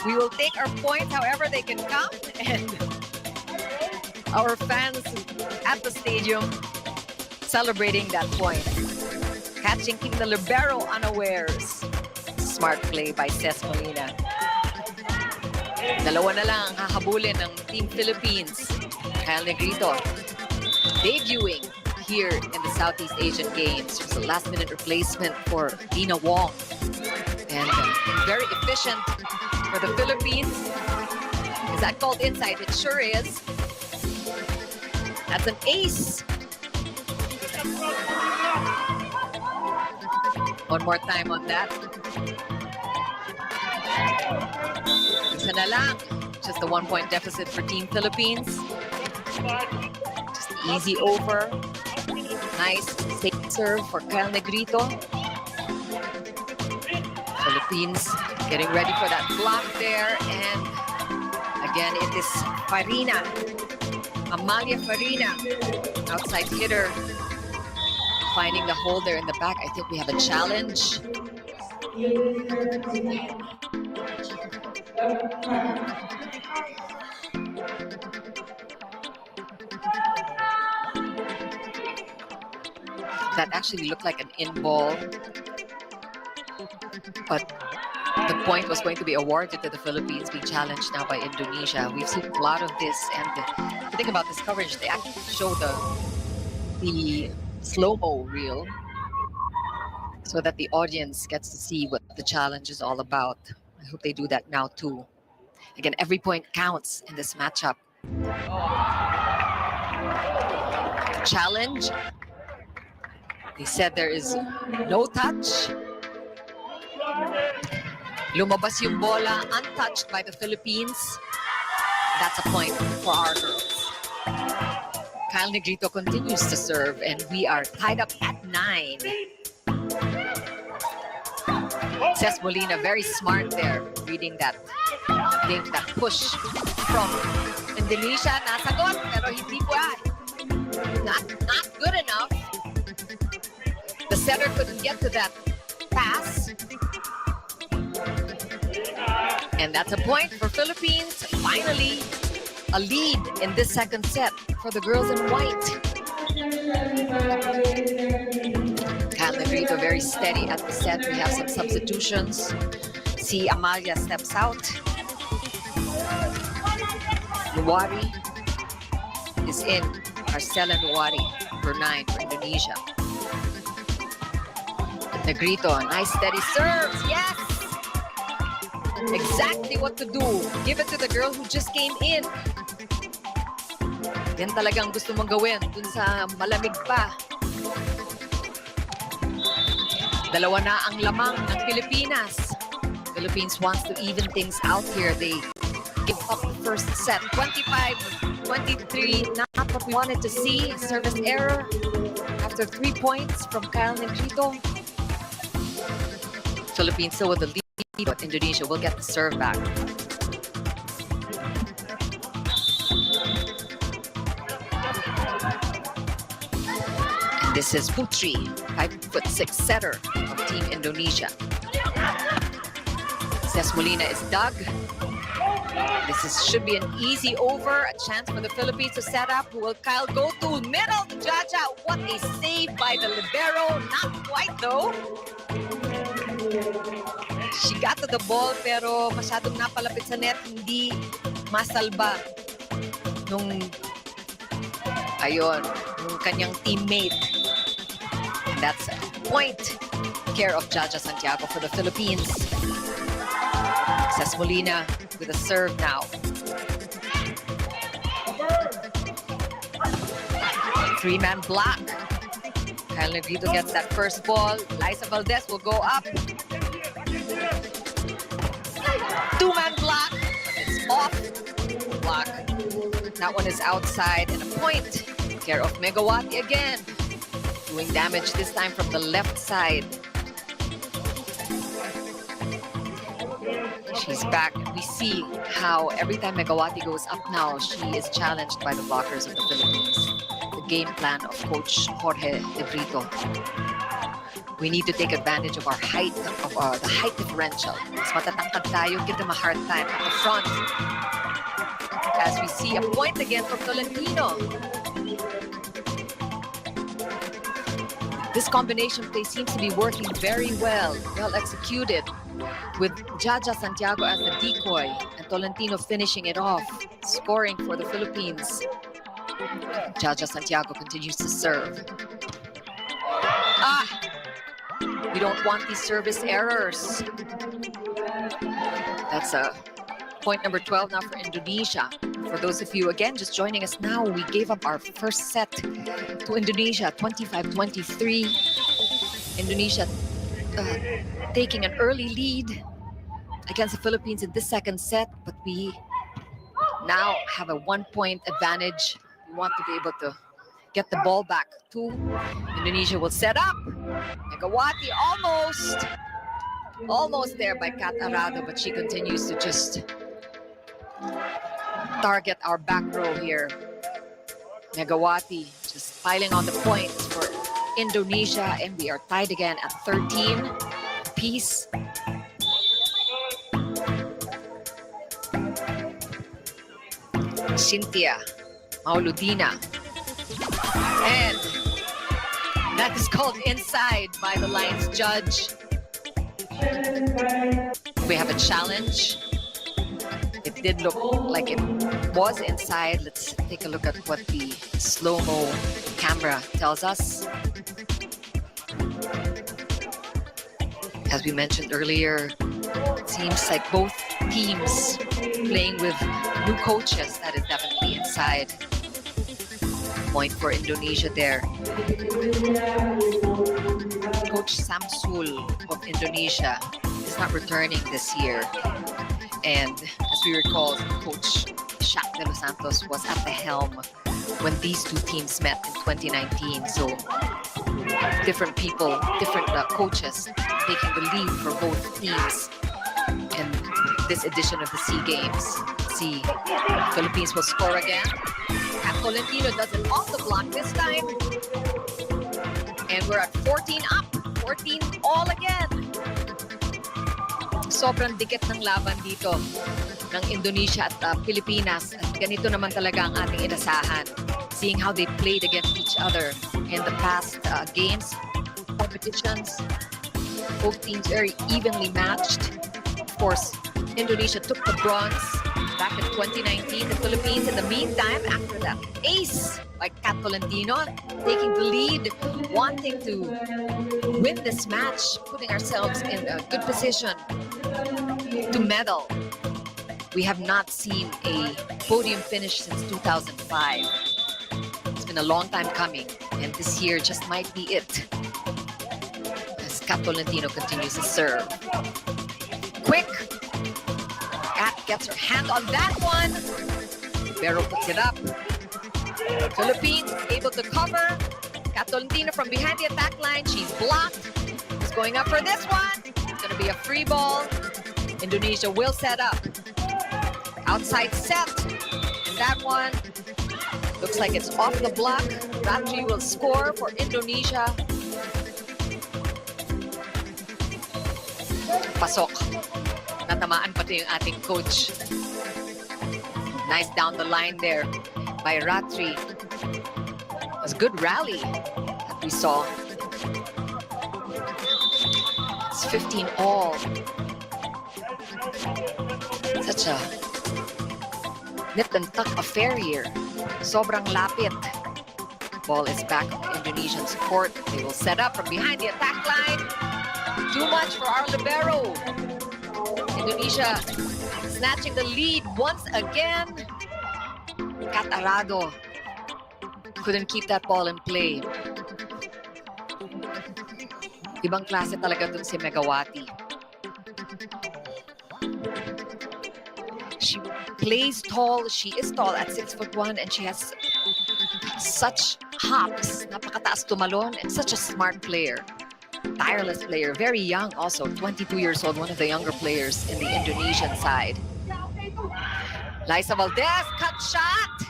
We will take our points however they can come. And our fans at the stadium celebrating that point. Catching the libero unawares. Smart play by Cespolina. Dalawa na lang ang hahabulin ng Team Philippines. Kyle Negrito debuting here in the Southeast Asian Games. It was a last-minute replacement for Dina Wong. And very efficient for the Philippines. Is that called inside? It sure is. That's an ace. One more time on that. Isa na lang. Just a 1-point deficit for Team Philippines. Just easy over. Nice safe serve for Kyle Negrito. Philippines getting ready for that block there. And again, it is Farina. Amalia Farina, outside hitter. Finding the hole there in the back. I think we have a challenge. That actually looked like an in ball. But the point was going to be awarded to the Philippines, being challenged now by Indonesia. We've seen a lot of this, and the thing about this coverage, they actually show the slow-mo reel so that the audience gets to see what the challenge is all about. I hope they do that now too. Again, every point counts in this matchup. Challenge. They said there is no touch. Lumabas yung bola, untouched by the Philippines. That's a point for our girls. Kyle Negrito continues to serve, and we are tied up at 9. Cesc Molina, very smart there, reading that game, that push from Indonesia. Nasagot, pero hindi buwan. Not good enough. The setter couldn't get to that pass. And that's a point for Philippines. Finally, a lead in this second set for the girls in white. Kyle Negrito very steady at the set. We have some substitutions. See, Amalia steps out. Nuwari is in. Marcela Nuwari, number 9 for Indonesia. Negrito, nice steady serves. Yes! Exactly what to do. Give it to the girl who just came in. Yan talagang gusto mong gawin dun sa malamig pa. Dalawa na ang lamang ng Pilipinas. Philippines wants to even things out here. They give up the first set. 25-23, not what we wanted to see. Service error after 3 points from Kyle Negrito. Philippines still with the lead, but Indonesia will get the serve back. And this is Putri, 5'6" setter of Team Indonesia. Cesc Molina is dug. Should be an easy over, a chance for the Philippines to set up. Who will Kyle go to? Middle to Jaja. What a save by the libero. Not quite though. She got to the ball pero masyadong napalapit sa net, hindi masalba nung kanyang teammate. And that's a point. Care of Jaja Santiago for the Philippines. Cesc Molina with a serve now. Three-man block. Kyle Negrito gets that first ball. Liza Valdez will go up. Two-man block. It's off. Block. That one is outside and a point. Care of Megawati again. Doing damage this time from the left side. She's back. We see how every time Megawati goes up now, she is challenged by the blockers of the Philippines. The game plan of Coach Jorge De Brito. We need to take advantage of our height, of the height differential. Mas matatangkad tayo, give them a hard time at the front. As we see a point again from Tolentino. This combination play seems to be working very well executed, with Jaja Santiago as the decoy and Tolentino finishing it off, scoring for the Philippines. Jaja Santiago continues to serve. We don't want these service errors. That's a Point number 12 now for Indonesia. For those of you, again, just joining us now, we gave up our first set to Indonesia, 25-23. Indonesia taking an early lead against the Philippines in this second set, but we now have a 1-point advantage. We want to be able to get the ball back to Indonesia. Will set up. Megawati almost there by Kat Arado, but she continues to just target our back row here. Megawati just piling on the points for Indonesia, and we are tied again at 13 apiece. Cynthia Mauludina, and that is called inside by the Lions judge. We have a challenge. It did look like it was inside. Let's take a look at what the slow-mo camera tells us. As we mentioned earlier, it seems like both teams playing with new coaches. That is definitely inside. Point for Indonesia there. Coach Samsul of Indonesia is not returning this year. And as we recall, Coach Shaq de los Santos was at the helm when these two teams met in 2019. So different people, different coaches taking the lead for both teams in this edition of the SEA Games. See, Philippines will score again. And Tolentino does it off the block this time. And we're at 14 up, 14 all again. Sobrang dikit ng laban dito ng Indonesia at Pilipinas. At ganito naman talaga ang ating inasahan. Seeing how they played against each other in the past games, competitions. Both teams very evenly matched. Of course, Indonesia took the bronze back in 2019. The Philippines, in the meantime, after that ace by Kat Tolentino, taking the lead, wanting to win this match, putting ourselves in a good position to medal. We have not seen a podium finish since 2005. It's been a long time coming, and this year just might be it. As Kat Tolentino continues to serve. Quick! Kat gets her hand on that one. Barrow puts it up. Philippines is able to cover. Kat Tolentino from behind the attack line. She's blocked. She's going up for this one. It's going to be a free ball. Indonesia will set up. Outside set. And that one looks like it's off the block. Ratri will score for Indonesia. Pasok. Natamaan pati yung ating coach. Nice down the line there by Ratri. It was a good rally that we saw. It's 15 all. Such a nip and tuck affair here. Sobrang lapit. Ball is back on the Indonesian court. They will set up from behind the attack line. Too much for our libero. Indonesia snatching the lead once again. Kat Arado couldn't keep that ball in play. Ibang klase talaga dun si Megawati. She plays tall. She is tall at 6'1", and she has such hops. Napakataas tumalon, and such a smart player. Tireless player, very young also, 22 years old, one of the younger players in the Indonesian side. Liza Valdez, cut shot!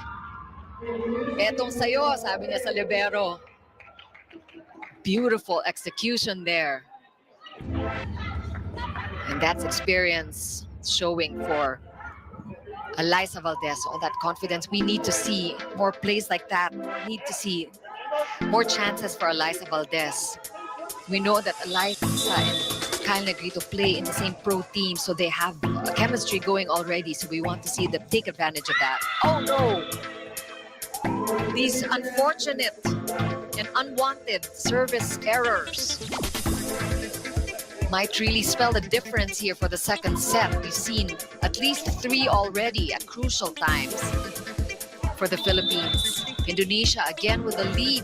Etong sayo, sabi niya sa libero. Beautiful execution there. And that's experience showing for Liza Valdez, all that confidence. We need to see more plays like that. We need to see more chances for Liza Valdez. We know that Eliza and Kyle Negrito play in the same pro team, so they have a chemistry going already. So we want to see them take advantage of that. Oh no! These unfortunate and unwanted service errors. might really spell the difference here for the second set. We've seen at least 3 already at crucial times for the Philippines. Indonesia again with the lead.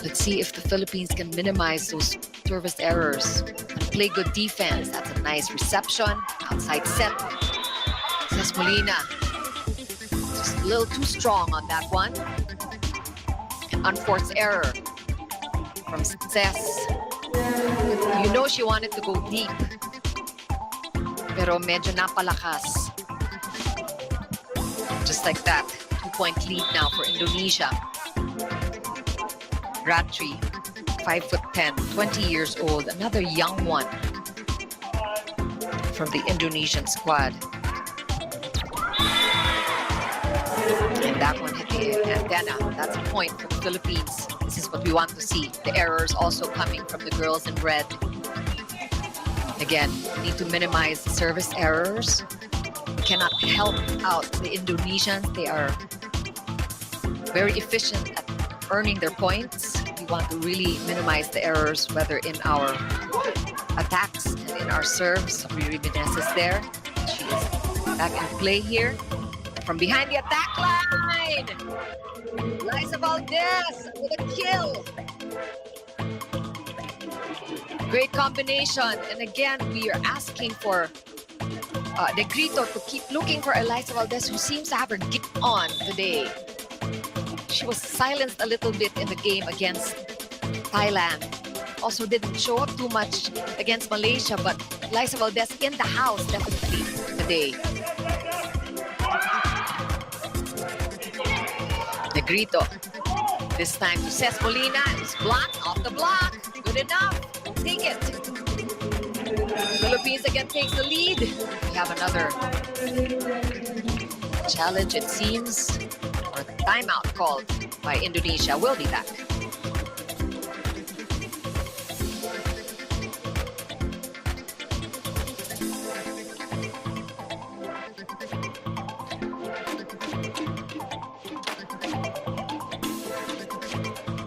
Let's see if the Philippines can minimize those service errors and play good defense. That's a nice reception. Outside set. Cés Molina. Just a little too strong on that one. An unforced error from Cés. You know she wanted to go deep. Pero medyo napalakas. Just like that. 2-point lead now for Indonesia. Ratri, 5'10", 20 years old, another young one from the Indonesian squad. And that one hit the antenna. That's a point for the Philippines. This is what we want to see. The errors also coming from the girls in red. Again, need to minimize the service errors. Cannot help out the Indonesians. They are very efficient at earning their points. We want to really minimize the errors, whether in our attacks and in our serves. Riri Binez is there. She is back in play here. From behind the attack line, Liza Valdez with a kill. Great combination. And again, we are asking for Negrito to keep looking for Liza Valdez, who seems to have her get on today. She was silenced a little bit in the game against Thailand. Also didn't show up too much against Malaysia, but Liza Valdez in the house definitely today. Negrito. This time to Cés Molina. It's blocked off the block. Good enough. Take it. Philippines again takes the lead. We have another challenge, it seems. Or a timeout called by Indonesia. We'll be back.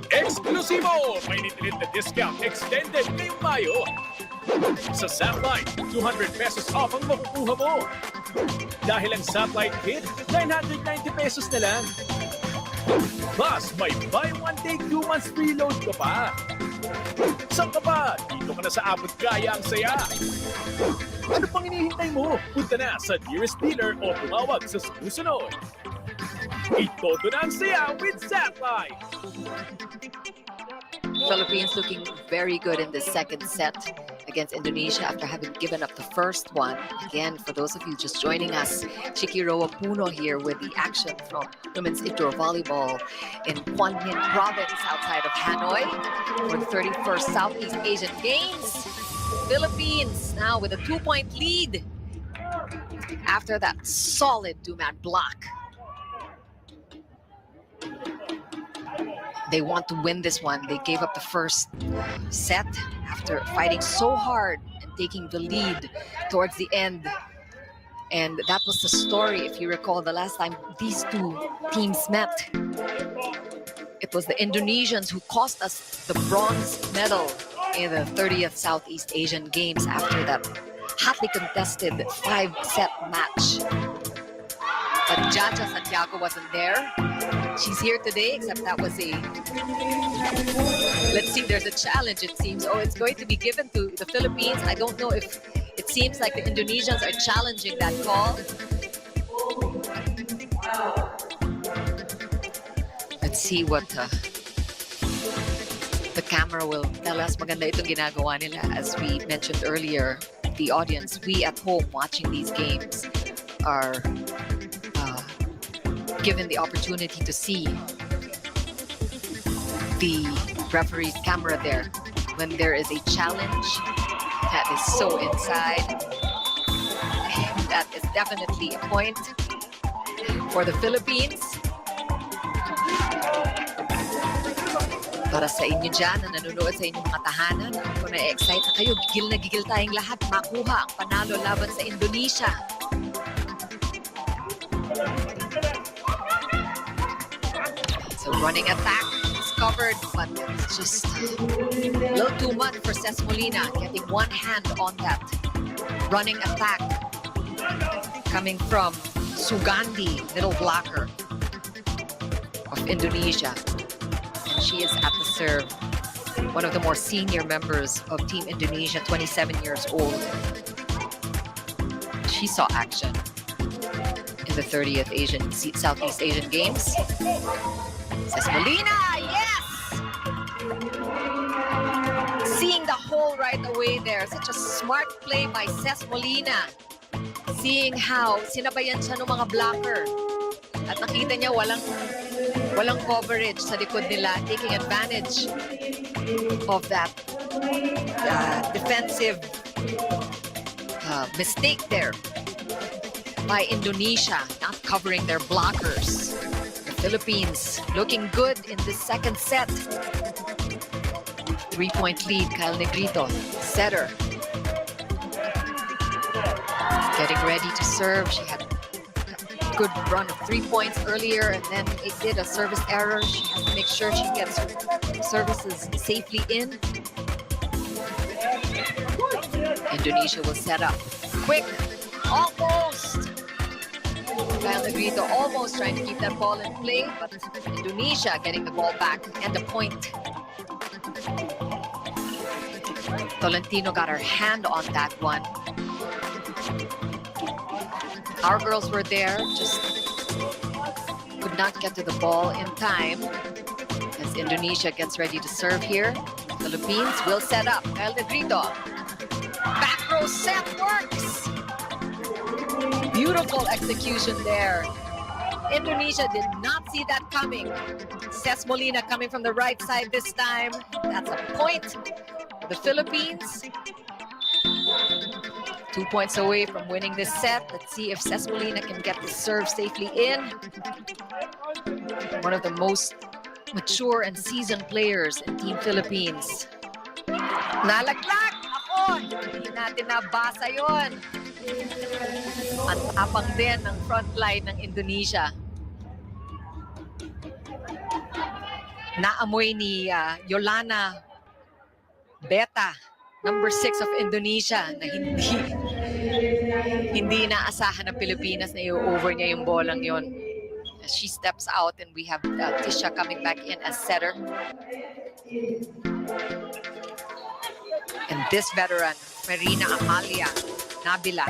Eksklusibo! May nitilit na discount extended ngayong Mayo. Sa Satellite, 200 pesos off ang makukuha mo. Dahil ang Satellite Kit, 990 pesos na lang. Plus, may buy one take 2 months preload ka pa. Saan ka ba? Dito ka na sa abot kaya ang saya. Ano pang hinihintay mo? Punta na sa nearest dealer o tumawag sa susunod. Ito na ang saya with Satellite! Philippines looking very good in the second set against Indonesia after having given up the first one. Again, for those of you just joining us, Chiki Roa Puno here with the action from women's indoor volleyball in Quang Minh province outside of Hanoi for the 31st Southeast Asian Games. Philippines now with a 2-point lead after that solid two-man block. They want to win this one. They gave up the first set after fighting so hard and taking the lead towards the end. And that was the story, if you recall, the last time these two teams met. It was the Indonesians who cost us the bronze medal in the 30th Southeast Asian Games after that hotly contested 5-set match. But Jaja Santiago wasn't there. She's here today, except that was a... Let's see, there's a challenge, it seems. Oh, it's going to be given to the Philippines. I don't know if... It seems like the Indonesians are challenging that call. Let's see what the camera will tell us. Maganda itong ginagawa nila. As we mentioned earlier, the audience, we at home watching these games are... given the opportunity to see the referee's camera there when there is a challenge that is so inside. That is definitely a point for the Philippines. Para sa inyo dyan na nanonood sa inyong mga tahanan, kung na-excite na kayo, gigil tayong lahat makuha ang panalo laban sa Indonesia. Running attack is covered, but it's just a little too much for Ces Molina. Getting one hand on that running attack coming from Sugandi, middle blocker of Indonesia. And she is at the serve. One of the more senior members of Team Indonesia, 27 years old. She saw action in the 30th Southeast Asian Games. Ces Molina, yes! Seeing the hole right away there. Such a smart play by Ces Molina. Seeing how sinabayan siya ng mga blocker. At nakita niya walang coverage sa likod nila, taking advantage of that defensive mistake there by Indonesia, not covering their blockers. The Philippines looking good in the second set. 3-point lead, Kyle Negrito, setter. Getting ready to serve. She had a good run of 3 points earlier, and then it did a service error. She has to make sure she gets her services safely in. Indonesia will set up. Quick, almost. Kyle Negrito almost trying to keep that ball in play, but Indonesia getting the ball back and the point. Tolentino got her hand on that one. Our girls were there, just could not get to the ball in time as Indonesia gets ready to serve here. Philippines will set up. Kyle Negrito. Back row set works. Beautiful execution there. Indonesia did not see that coming. Ces Molina coming from the right side this time. That's a point. The Philippines 2 points away from winning this set. Let's see if Ces Molina can get the serve safely in. One of the most mature and seasoned players in Team Philippines. Nalaglag! Ako! Hindi natin nabasa yun. Ang tapang din ng front line ng Indonesia. Naamoy ni Yolana Beta, number 6 of Indonesia, na hindi naasahan ng Pilipinas na i-over niya yung bolang yon. As she steps out and we have Tisha coming back in as setter. And this veteran, Marina Amalia Nabila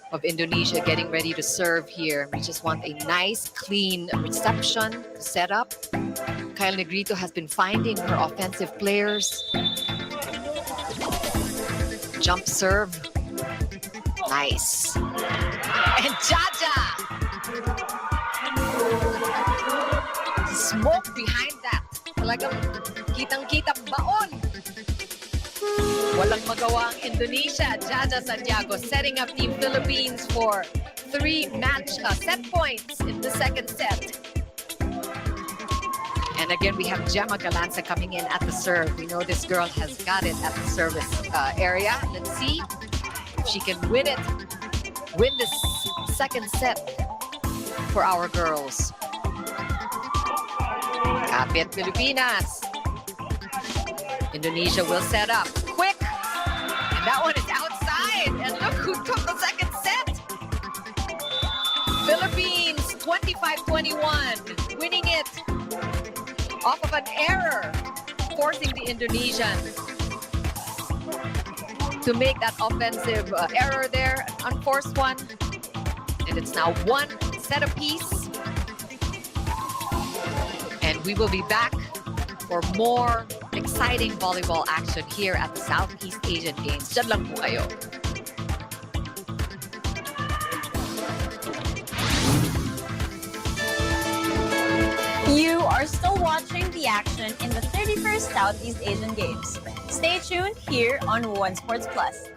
of Indonesia, getting ready to serve here. We just want a nice, clean reception to set up. Kyle Negrito has been finding her offensive players. Jump serve. Nice. And Jaja! Smoke behind that. Talagang kitang-kita baon. Walang magawa ang Indonesia. Jaja Santiago setting up Team Philippines for 3 set points in the second set. And again, we have Gemma Galanza coming in at the serve. We know this girl has got it at the service area. Let's see if she can win this second set for our girls. Kapit Pilipinas. Indonesia will set up. Quick! And that one is outside. And look who took the second set. Philippines, 25-21, winning it off of an error, forcing the Indonesians to make that offensive error there, an unforced one. And it's now 1 set apiece. And we will be back for more exciting volleyball action here at the Southeast Asian Games. Diyan lang po kayo. You are still watching the action in the 31st Southeast Asian Games. Stay tuned here on One Sports Plus.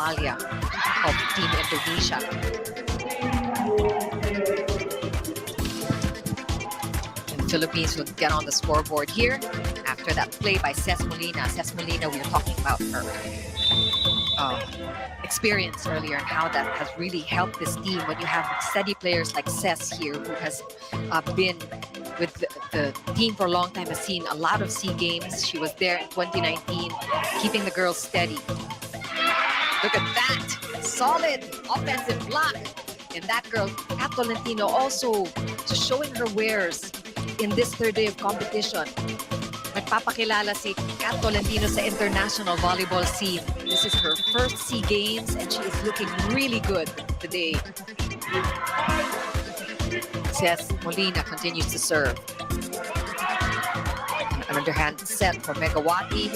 Amalia of Team Indonesia. And the Philippines would get on the scoreboard here after that play by Ces Molina. Ces Molina, we were talking about her experience earlier and how that has really helped this team when you have steady players like Ces here, who has been with the team for a long time, has seen a lot of SEA games. She was there in 2019, keeping the girls steady. Look at that, solid offensive block. And that girl, Kat Tolentino, also just showing her wares in this third day of competition. Nagpapakilala si Kat Tolentino sa international volleyball scene. This is her first SEA Games and she is looking really good today. Ces Molina continues to serve. An underhand set for Megawati.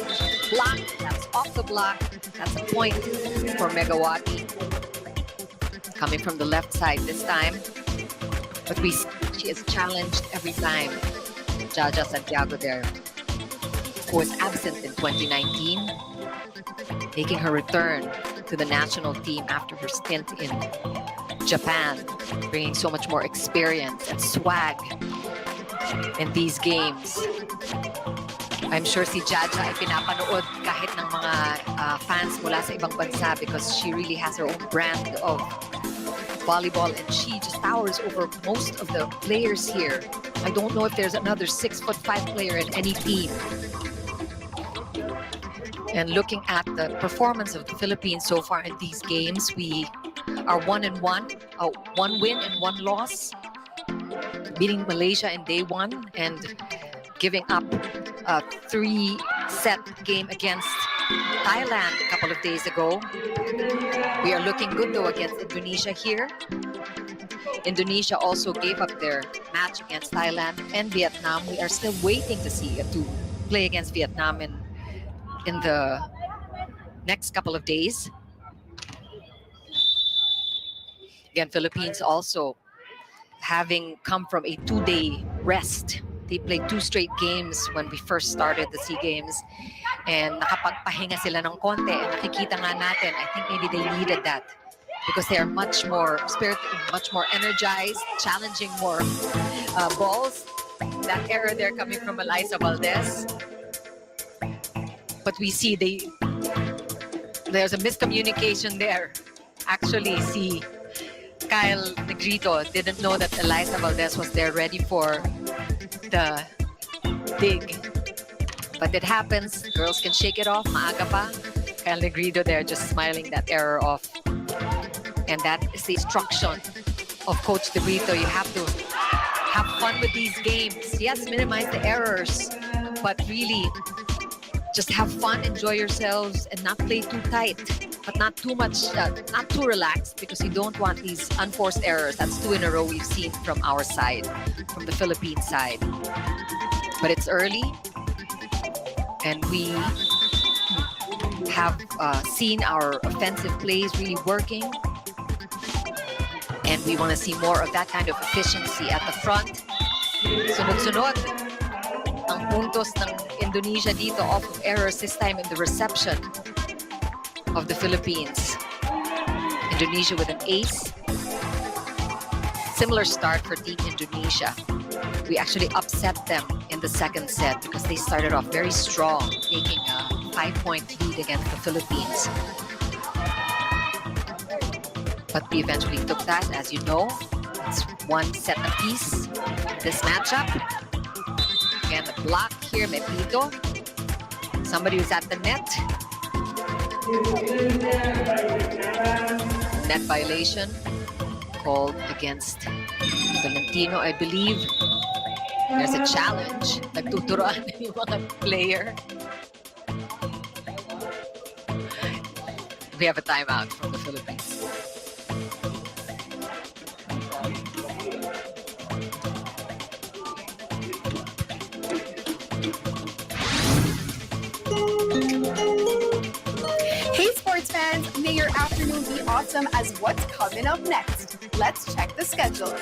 Block, that's off the block. That's a point for Megawati. Coming from the left side this time. But we see she is challenged every time. Jaja Santiago there, who was absent in 2019, making her return to the national team after her stint in Japan, bringing so much more experience and swag in these games. I'm sure si Jaja ay pinapanood kahit ng mga fans mula sa ibang bansa because she really has her own brand of volleyball and she just towers over most of the players here. I don't know if there's another 6'5" player in any team. And looking at the performance of the Philippines so far in these games, we are 1-1, 1 win and 1 loss, beating Malaysia in day 1 and giving up a 3-set game against Thailand a couple of days ago. We are looking good though against Indonesia here. Indonesia also gave up their match against Thailand and Vietnam. We are still waiting to see to play against Vietnam in the next couple of days. Again, Philippines also having come from a 2-day rest. They played 2 straight games when we first started the SEA Games. And nakapagpahinga sila ng konti. And nakikita nga natin, I think maybe they needed that. Because they are much more energized, challenging more balls. that error there coming from Eliza Valdez. But we see there's a miscommunication there. Actually, see, Kyle Negrito didn't know that Eliza Valdez was there ready for the dig. But it happens. Girls can shake it off. Maaga pa. Kyle Negrito there just smiling that error off. And that is the instruction of Coach Negrito. You have to have fun with these games. Yes, minimize the errors, but really just have fun, enjoy yourselves, and not play too tight, but not too much, not too relaxed, because you don't want these unforced errors. That's 2 in a row we've seen from our side, from the Philippine side. But it's early, and we have seen our offensive plays really working. And we want to see more of that kind of efficiency at the front. Sunod-sunod ang puntos ng Indonesia dito off of errors, this time in the reception of the Philippines. Indonesia with an ace. Similar start for Team Indonesia. We actually upset them in the second set because they started off very strong, taking a 5-point lead against the Philippines. But we eventually took that, as you know. It's 1 set apiece. This matchup. Again, the block here, Mepito. Somebody who's at the net. Net violation called against Valentino, I believe. There's a challenge. Nagtuturoan yung mga player. We have a timeout from the Philippines. Hey sports fans, may your afternoon be awesome as what's coming up next. Let's check the schedule.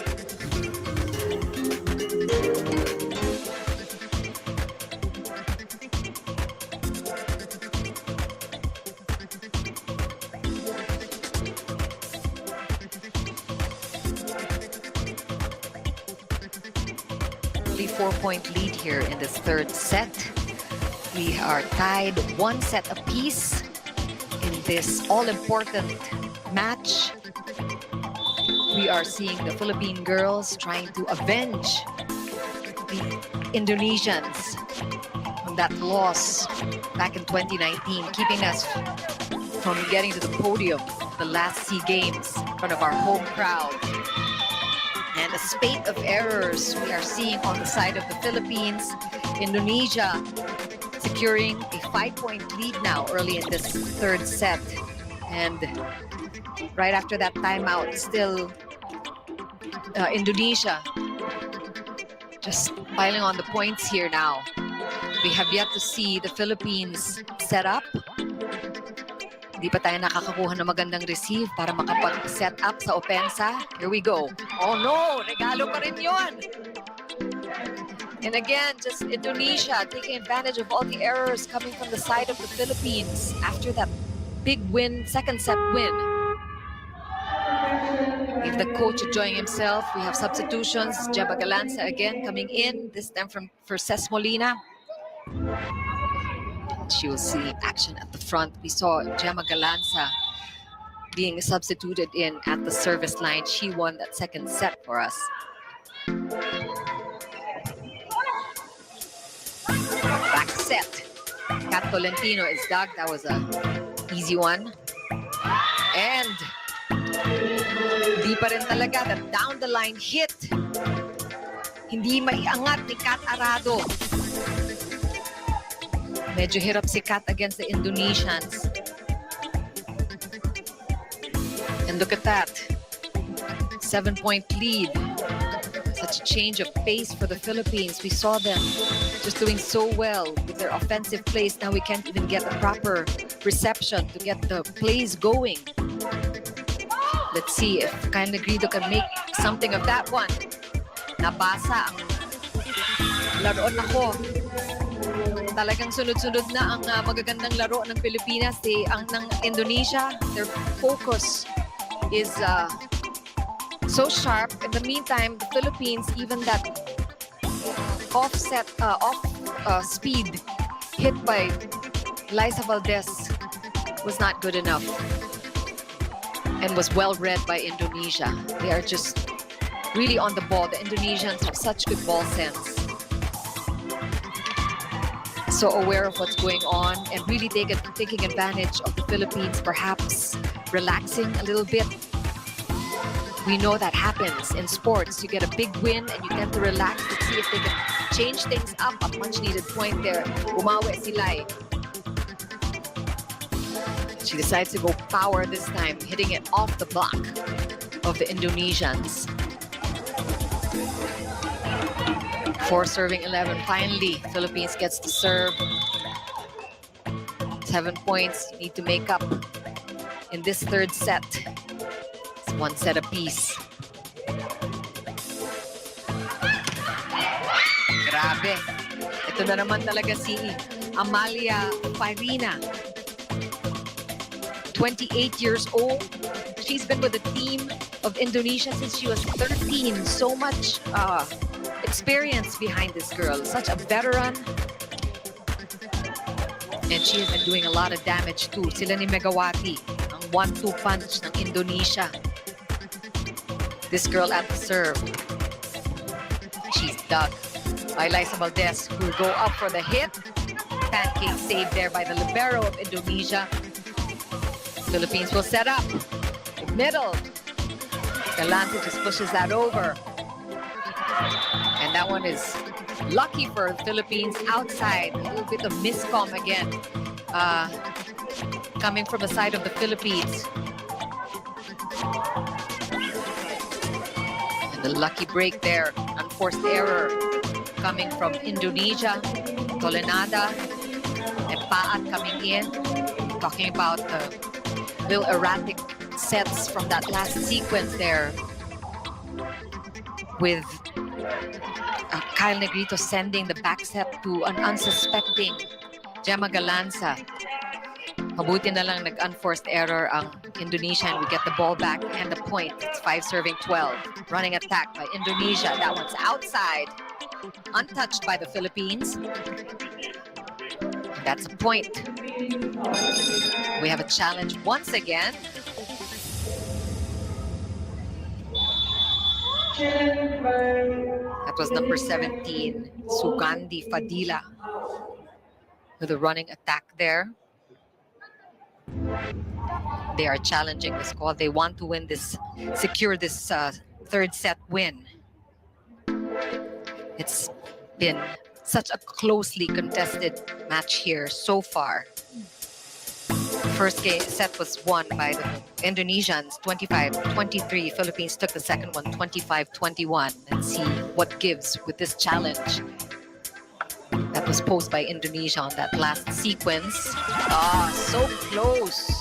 Early 4-point lead here in this third set. We are tied 1 set apiece in this all-important match. We are seeing the Philippine girls trying to avenge the Indonesians from that loss back in 2019, keeping us from getting to the podium the last SEA Games in front of our home crowd. And a spate of errors we are seeing on the side of the Philippines. Indonesia securing a 5-point lead now early in this third set. And right after that timeout, still Indonesia just piling on the points here now. We have yet to see the Philippines set up. Hindi pa tayo nakakakuha ng magandang receive para makapag-set up sa opensa. Here we go. Oh no! Regalo pa rin yun! And again, just Indonesia taking advantage of all the errors coming from the side of the Philippines after that big win, second set win. If the coach enjoying himself, we have substitutions. Jeba Galanza again coming in, this time for Ces Molina. She will see action at the front. We saw Gemma Galanza being substituted in at the service line. She won that second set for us. Back set. Kat Tolentino is dug. That was an easy one. And di pa rin talaga. The down the line hit. Hindi maiangat ni Kat Arado. Medyo hirap si Kat against the Indonesians. And look at that. 7-point lead. Such a change of pace for the Philippines. We saw them just doing so well with their offensive plays. Now we can't even get a proper reception to get the plays going. Let's see if Kyle Negrito can make something of that one. Nabasa ang laruan ako. Talagang sunod-sunod na ang magagandang laro ng Pilipinas. Ang ng Indonesia, their focus is so sharp. In the meantime, the Philippines, even that speed hit by Liza Valdez was not good enough and was well read by Indonesia. They are just really on the ball. The Indonesians have such good ball sense. So aware of what's going on and really taking advantage of the Philippines, perhaps relaxing a little bit. We know that happens in sports. You get a big win and you tend to relax to see if they can change things up. A much needed point there. Umawi sila. She decides to go power this time, hitting it off the block of the Indonesians. 4 serving 11. Finally, Philippines gets to serve. 7 points you need to make up in this third set. It's 1 set apiece. Grabe. Ito na naman talaga si Amalia Farina. 28 years old. She's been with the team of Indonesia since she was 13. So much experience behind this girl. Such a veteran. And she has been doing a lot of damage too. Sila ni Megawati, ang 1-2 punch ng Indonesia. This girl at the serve. She's dug by Liza Valdez, who will go up for the hit. Pancake save there by the libero of Indonesia. Philippines will set up. Middle. Galante just pushes that over. And that one is lucky for the Philippines outside. A little bit of miscom again. Coming from the side of the Philippines. And the lucky break there. Unforced error coming from Indonesia. Tolenada and Paat coming in. Talking about the little erratic sets from that last sequence there. With Kyle Negrito sending the back set to an unsuspecting Gemma Galanza. Mabuti na lang nag-unforced error ang Indonesia and we get the ball back and the point. It's 5 serving 12. Running attack by Indonesia. That one's outside. Untouched by the Philippines. That's a point. We have a challenge once again. That was number 17, Sugandi Fadila, with a running attack there. They are challenging the squad. They want to win this, secure this third set win. It's been such a closely contested match here so far. First set was won by the Indonesians, 25-23. Philippines took the second one, 25-21. Let's see what gives with this challenge that was posed by Indonesia on that last sequence. So close.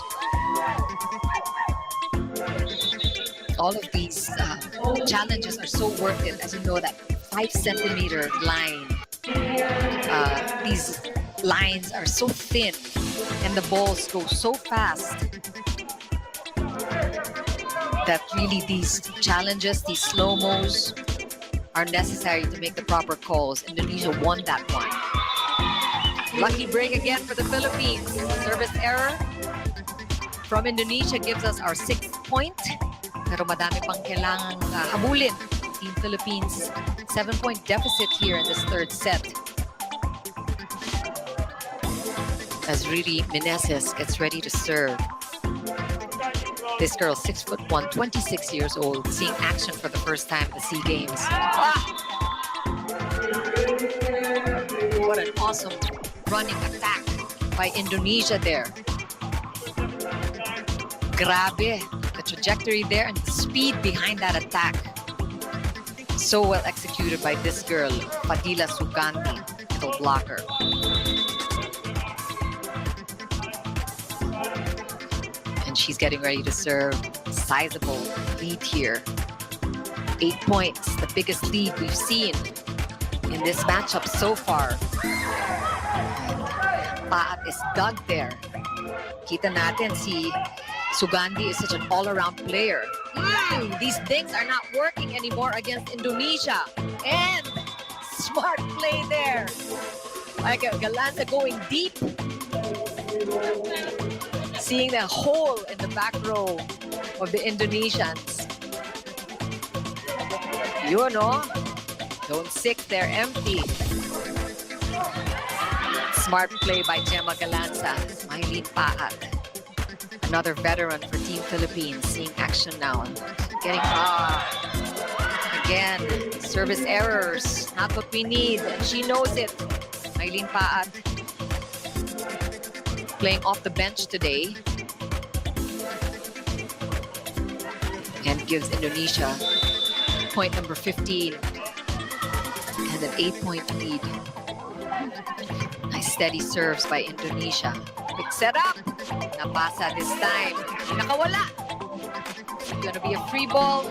All of these challenges are so worth it. As you know, that 5-centimeter line. These lines are so thin and the balls go so fast that really these challenges, these slow-mos are necessary to make the proper calls. Indonesia won that one. Lucky break again for the Philippines. Service error from Indonesia gives us our 6th point. Pero madami pang kailangang habulin. Team Philippines, 7-point deficit here in this third set. As Riri Meneses gets ready to serve. This girl, 6'1", 26 years old, seeing action for the first time at the SEA Games. What an awesome running attack by Indonesia there. Grabe, the trajectory there and the speed behind that attack. So well executed by this girl, Fadila Sugandi, middle blocker. She's getting ready to serve. Sizable lead here. 8 points, the biggest lead we've seen in this matchup so far. Paat is dug there. Kita natin si Sugandi is such an all-around player. These things are not working anymore against Indonesia. And smart play there. Like Galanza going deep. Seeing the hole in the back row of the Indonesians. You know, don't sick, they're empty. Smart play by Gemma Galanza. Mylene Paat, another veteran for Team Philippines, seeing action now. Getting again, service errors, not what we need, and she knows it. Mylene Paat playing off the bench today and gives Indonesia point number 15 and an 8-point lead. Nice steady serves by Indonesia. Quick setup. Napasa this time. Nakawala. It's gonna be a free ball.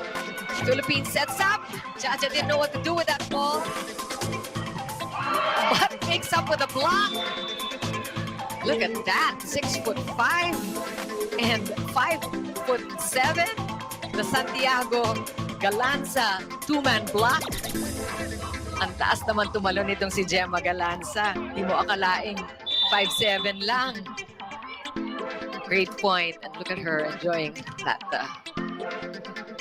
Philippines sets up. Jaja didn't know what to do with that ball. But makes up with a block. Look at that. 6'5" and 5'7". The Santiago Galanza two-man block. Ang taas naman tumalon itong si Gemma Galanza. Di mo akalaing 5'7" lang. Great point. And look at her enjoying that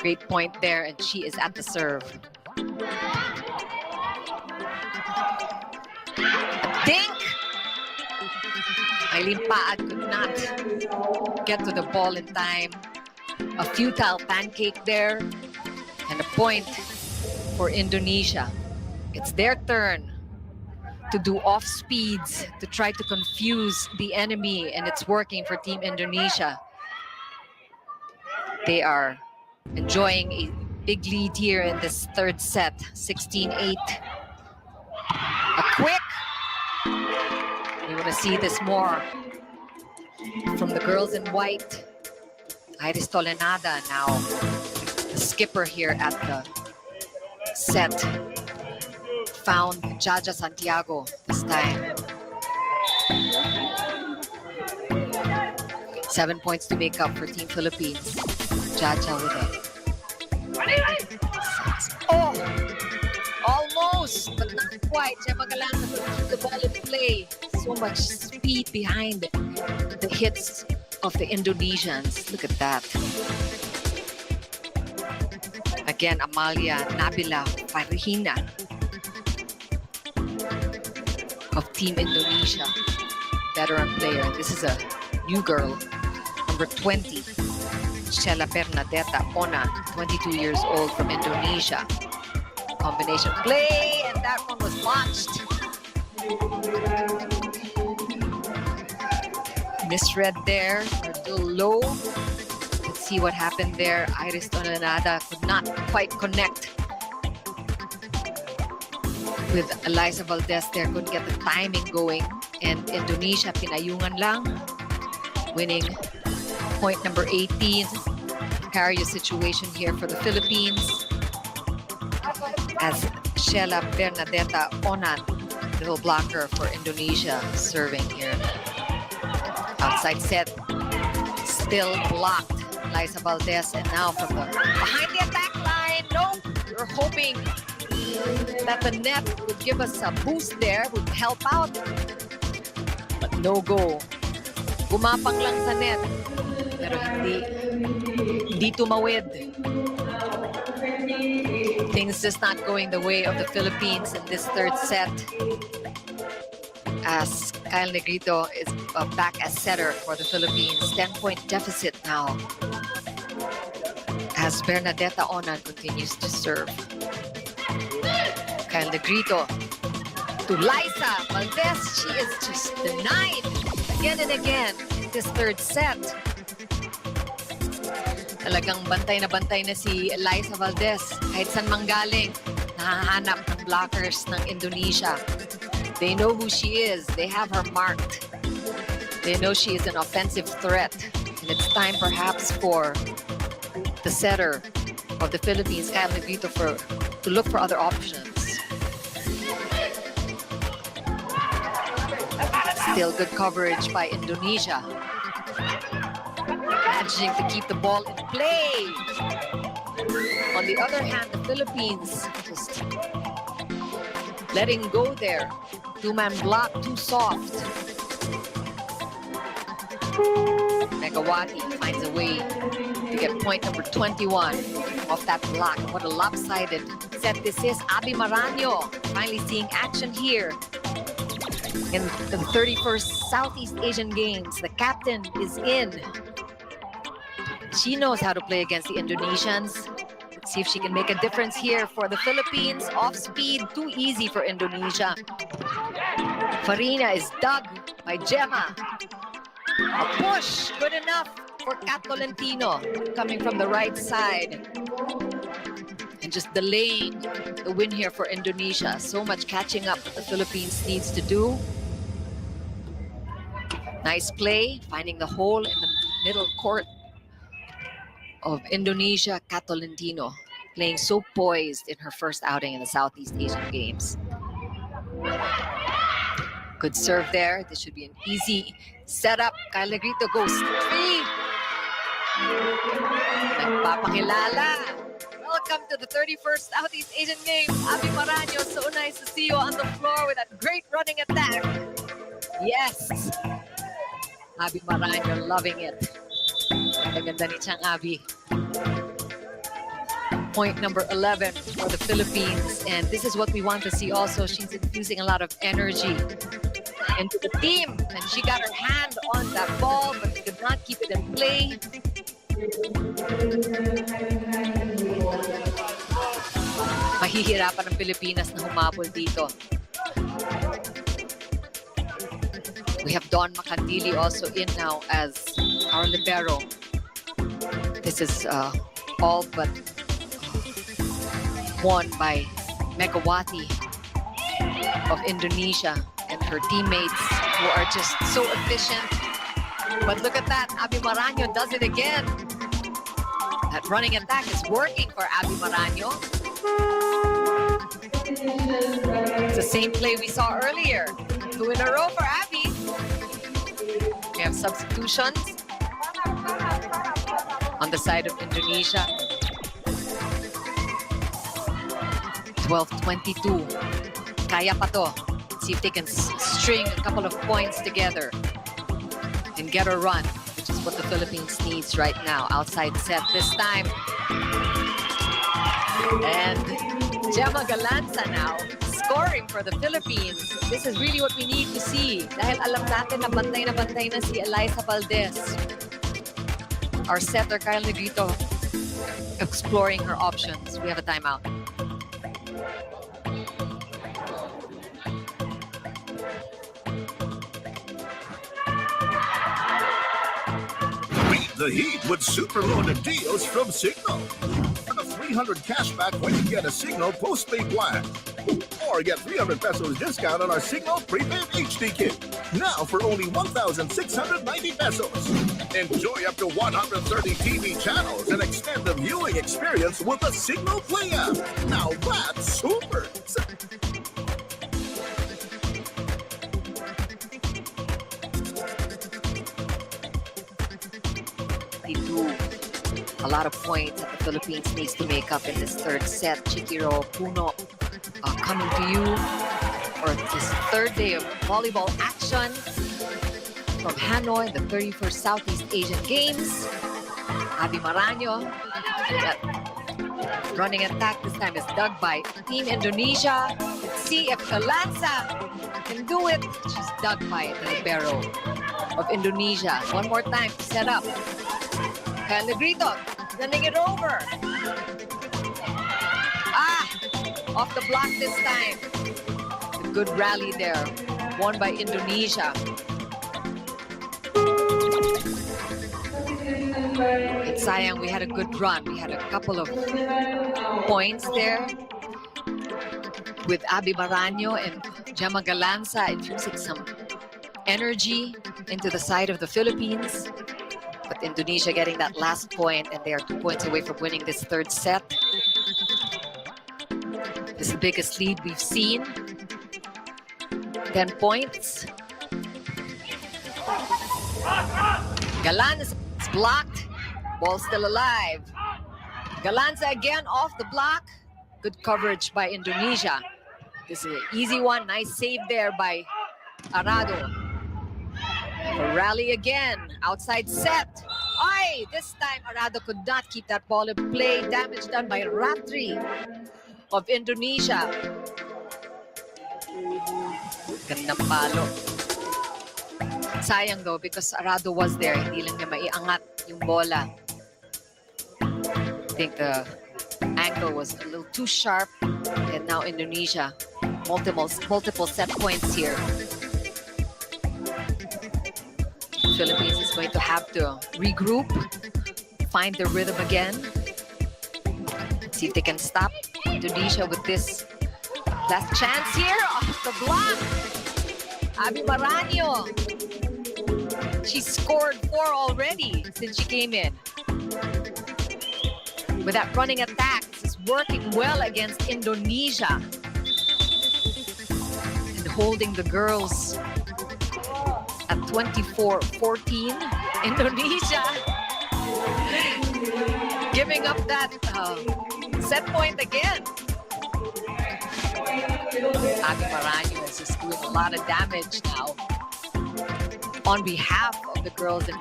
great point there. And she is at the serve. Dink! Mylene Paat could not get to the ball in time. A futile pancake there. And a point for Indonesia. It's their turn to do off speeds to try to confuse the enemy, and it's working for Team Indonesia. They are enjoying a big lead here in this third set, 16-8. A quick. We want to see this more from the girls in white. Iris Tolenada now the skipper here at the set. Found Jaja Santiago this time. 7 points to make up for Team Philippines. Jaja with a... Oh! Almost, but not quite. Gemma Galanza could keep the ball in play. So much speed behind the hits of the Indonesians. Look at that. Again, Amalia Nabila Farihina of Team Indonesia, veteran player. This is a new girl, number 20, Sheila Bernadetta Onan, 22 years old from Indonesia. Combination play, and that one was botched. Misread there, a little low. Let's see what happened there. Iris Tonanada could not quite connect with Eliza Valdez there, couldn't get the timing going. And Indonesia, pinayungan lang, winning point number 18. Precarious situation here for the Philippines. As Sheila Bernadetta Onan, little blocker for Indonesia, serving here. Outside set, still blocked. Eliza Valdez, and now from the behind the attack line. Nope, we're hoping that the net would give us a boost there, would help out. But no go. Gumapang lang sa net. Pero hindi tumawid. Things just not going the way of the Philippines in this third set. As Kyle Negrito is back as setter for the Philippines. 10-point deficit now. As Bernadetta Onan continues to serve. Kyle Negrito to Liza Valdez. She is just denied again and again this third set. Talagang bantay na si Liza Valdez. Kahit saan manggaling, nahahanap ng blockers ng Indonesia. They know who she is. They have her marked. They know she is an offensive threat. And it's time perhaps for the setter of the Philippines, Kyle Negrito, to look for other options. Still good coverage by Indonesia. Managing to keep the ball in play. On the other hand, the Philippines just letting go there. Two-man block, too soft. Megawati finds a way to get point number 21 off that block. What a lopsided set this is. Abby Maraño finally seeing action here in the 31st Southeast Asian Games. The captain is in. She knows how to play against the Indonesians. Let's see if she can make a difference here for the Philippines. Off speed, too easy for Indonesia. Farina is dug by Gemma. A push, good enough for Kat Tolentino coming from the right side. And just delaying the win here for Indonesia. So much catching up the Philippines needs to do. Nice play, finding the hole in the middle court of Indonesia. Kat Tolentino playing so poised in her first outing in the Southeast Asian Games. Good serve there. This should be an easy setup. Kyle Negrito goes 3. Nagpapakilala. Welcome to the 31st Southeast Asian Games. Abby Maraño, so nice to see you on the floor with that great running attack. Yes. Abby Maraño loving it. Maganda ni Chang Abby. Point number 11 for the Philippines. And this is what we want to see also. She's infusing a lot of energy into the team. And she got her hand on that ball, but could not keep it in play. Mahihirapan ang Pilipinas na humabol dito. We have Don Macandili also in now as our libero. This is all but won by Megawati of Indonesia and her teammates who are just so efficient. But look at that, Abby Maraño does it again. That running attack is working for Abby Maraño. It's the same play we saw earlier. 2 in a row for Abby. We have substitutions on the side of Indonesia. 12-22. Kaya pa to. See if they can string a couple of points together and get a run, which is what the Philippines needs right now. Outside set this time. And Gemma Galanza now scoring for the Philippines. This is really what we need to see. Dahil alam natin na bantay na si Eliza Valdez. Our setter, Kyle Negrito, exploring her options. We have a timeout. Beat the heat with super loaded deals from Signal. For the 300 cashback when you get a Signal postpaid plan. Or get 300 pesos discount on our Signal prepaid HD kit. Now for only 1,690 pesos. Enjoy up to 130 TV channels and extend the viewing experience with the Signal Play app. Now that's super. A lot of points that the Philippines needs to make up in this third set. Chikiro Puno coming to you for this third day of volleyball action from Hanoi, the 31st Southeast Asian Games. Abby Maraño, that running attack this time is dug by Team Indonesia. Let's see if Galanza can do it. She's dug by the libero of Indonesia. One more time to set up. Kyle Negrito, sending it over. Off the block this time. A good rally there, won by Indonesia. It's sayang, we had a good run. We had a couple of points there with Abby Maraño and Gemma Galanza infusing some energy into the side of the Philippines. But Indonesia getting that last point, and they are 2 points away from winning this third set. This is the biggest lead we've seen. 10 points. Galanza is blocked. Ball still alive. Galanza again off the block. Good coverage by Indonesia. This is an easy one. Nice save there by Arado. A rally again. Outside set. Ay, this time Arado could not keep that ball in play. Damage done by Ratri of Indonesia. Gandang palo. Sayang though because Arado was there. Hindi lang niya maiangat yung bola. I think the angle was a little too sharp. And now Indonesia, multiple set points here. Philippines is going to have to regroup, find the rhythm again. See if they can stop Indonesia with this last chance here off the block. Abi Maranyo. She scored 4 already since she came in. With that running attack, this is working well against Indonesia. And holding the girls at 24-14. Indonesia giving up that set point again. Abi Maranyo is just doing a lot of damage now. On behalf of the girls in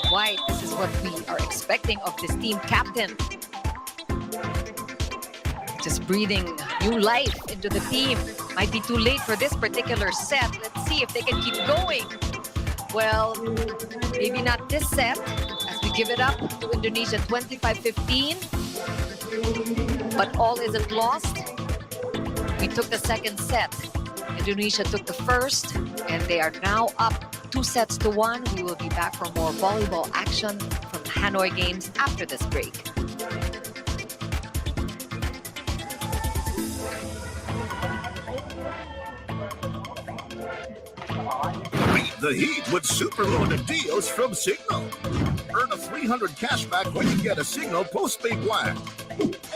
white, this is what we are expecting of this team captain. Just breathing new life into the team. Might be too late for this particular set. Let's see if they can keep going. Well, maybe not this set, as we give it up to Indonesia 25-15. But all isn't lost. We took the second set. Indonesia took the first, and they are now up 2-1. We will be back for more volleyball action from Hanoi Games after this break. Beat the heat with super loaded deals from Signal. Earn a 300 cashback when you get a Signal postpaid plan.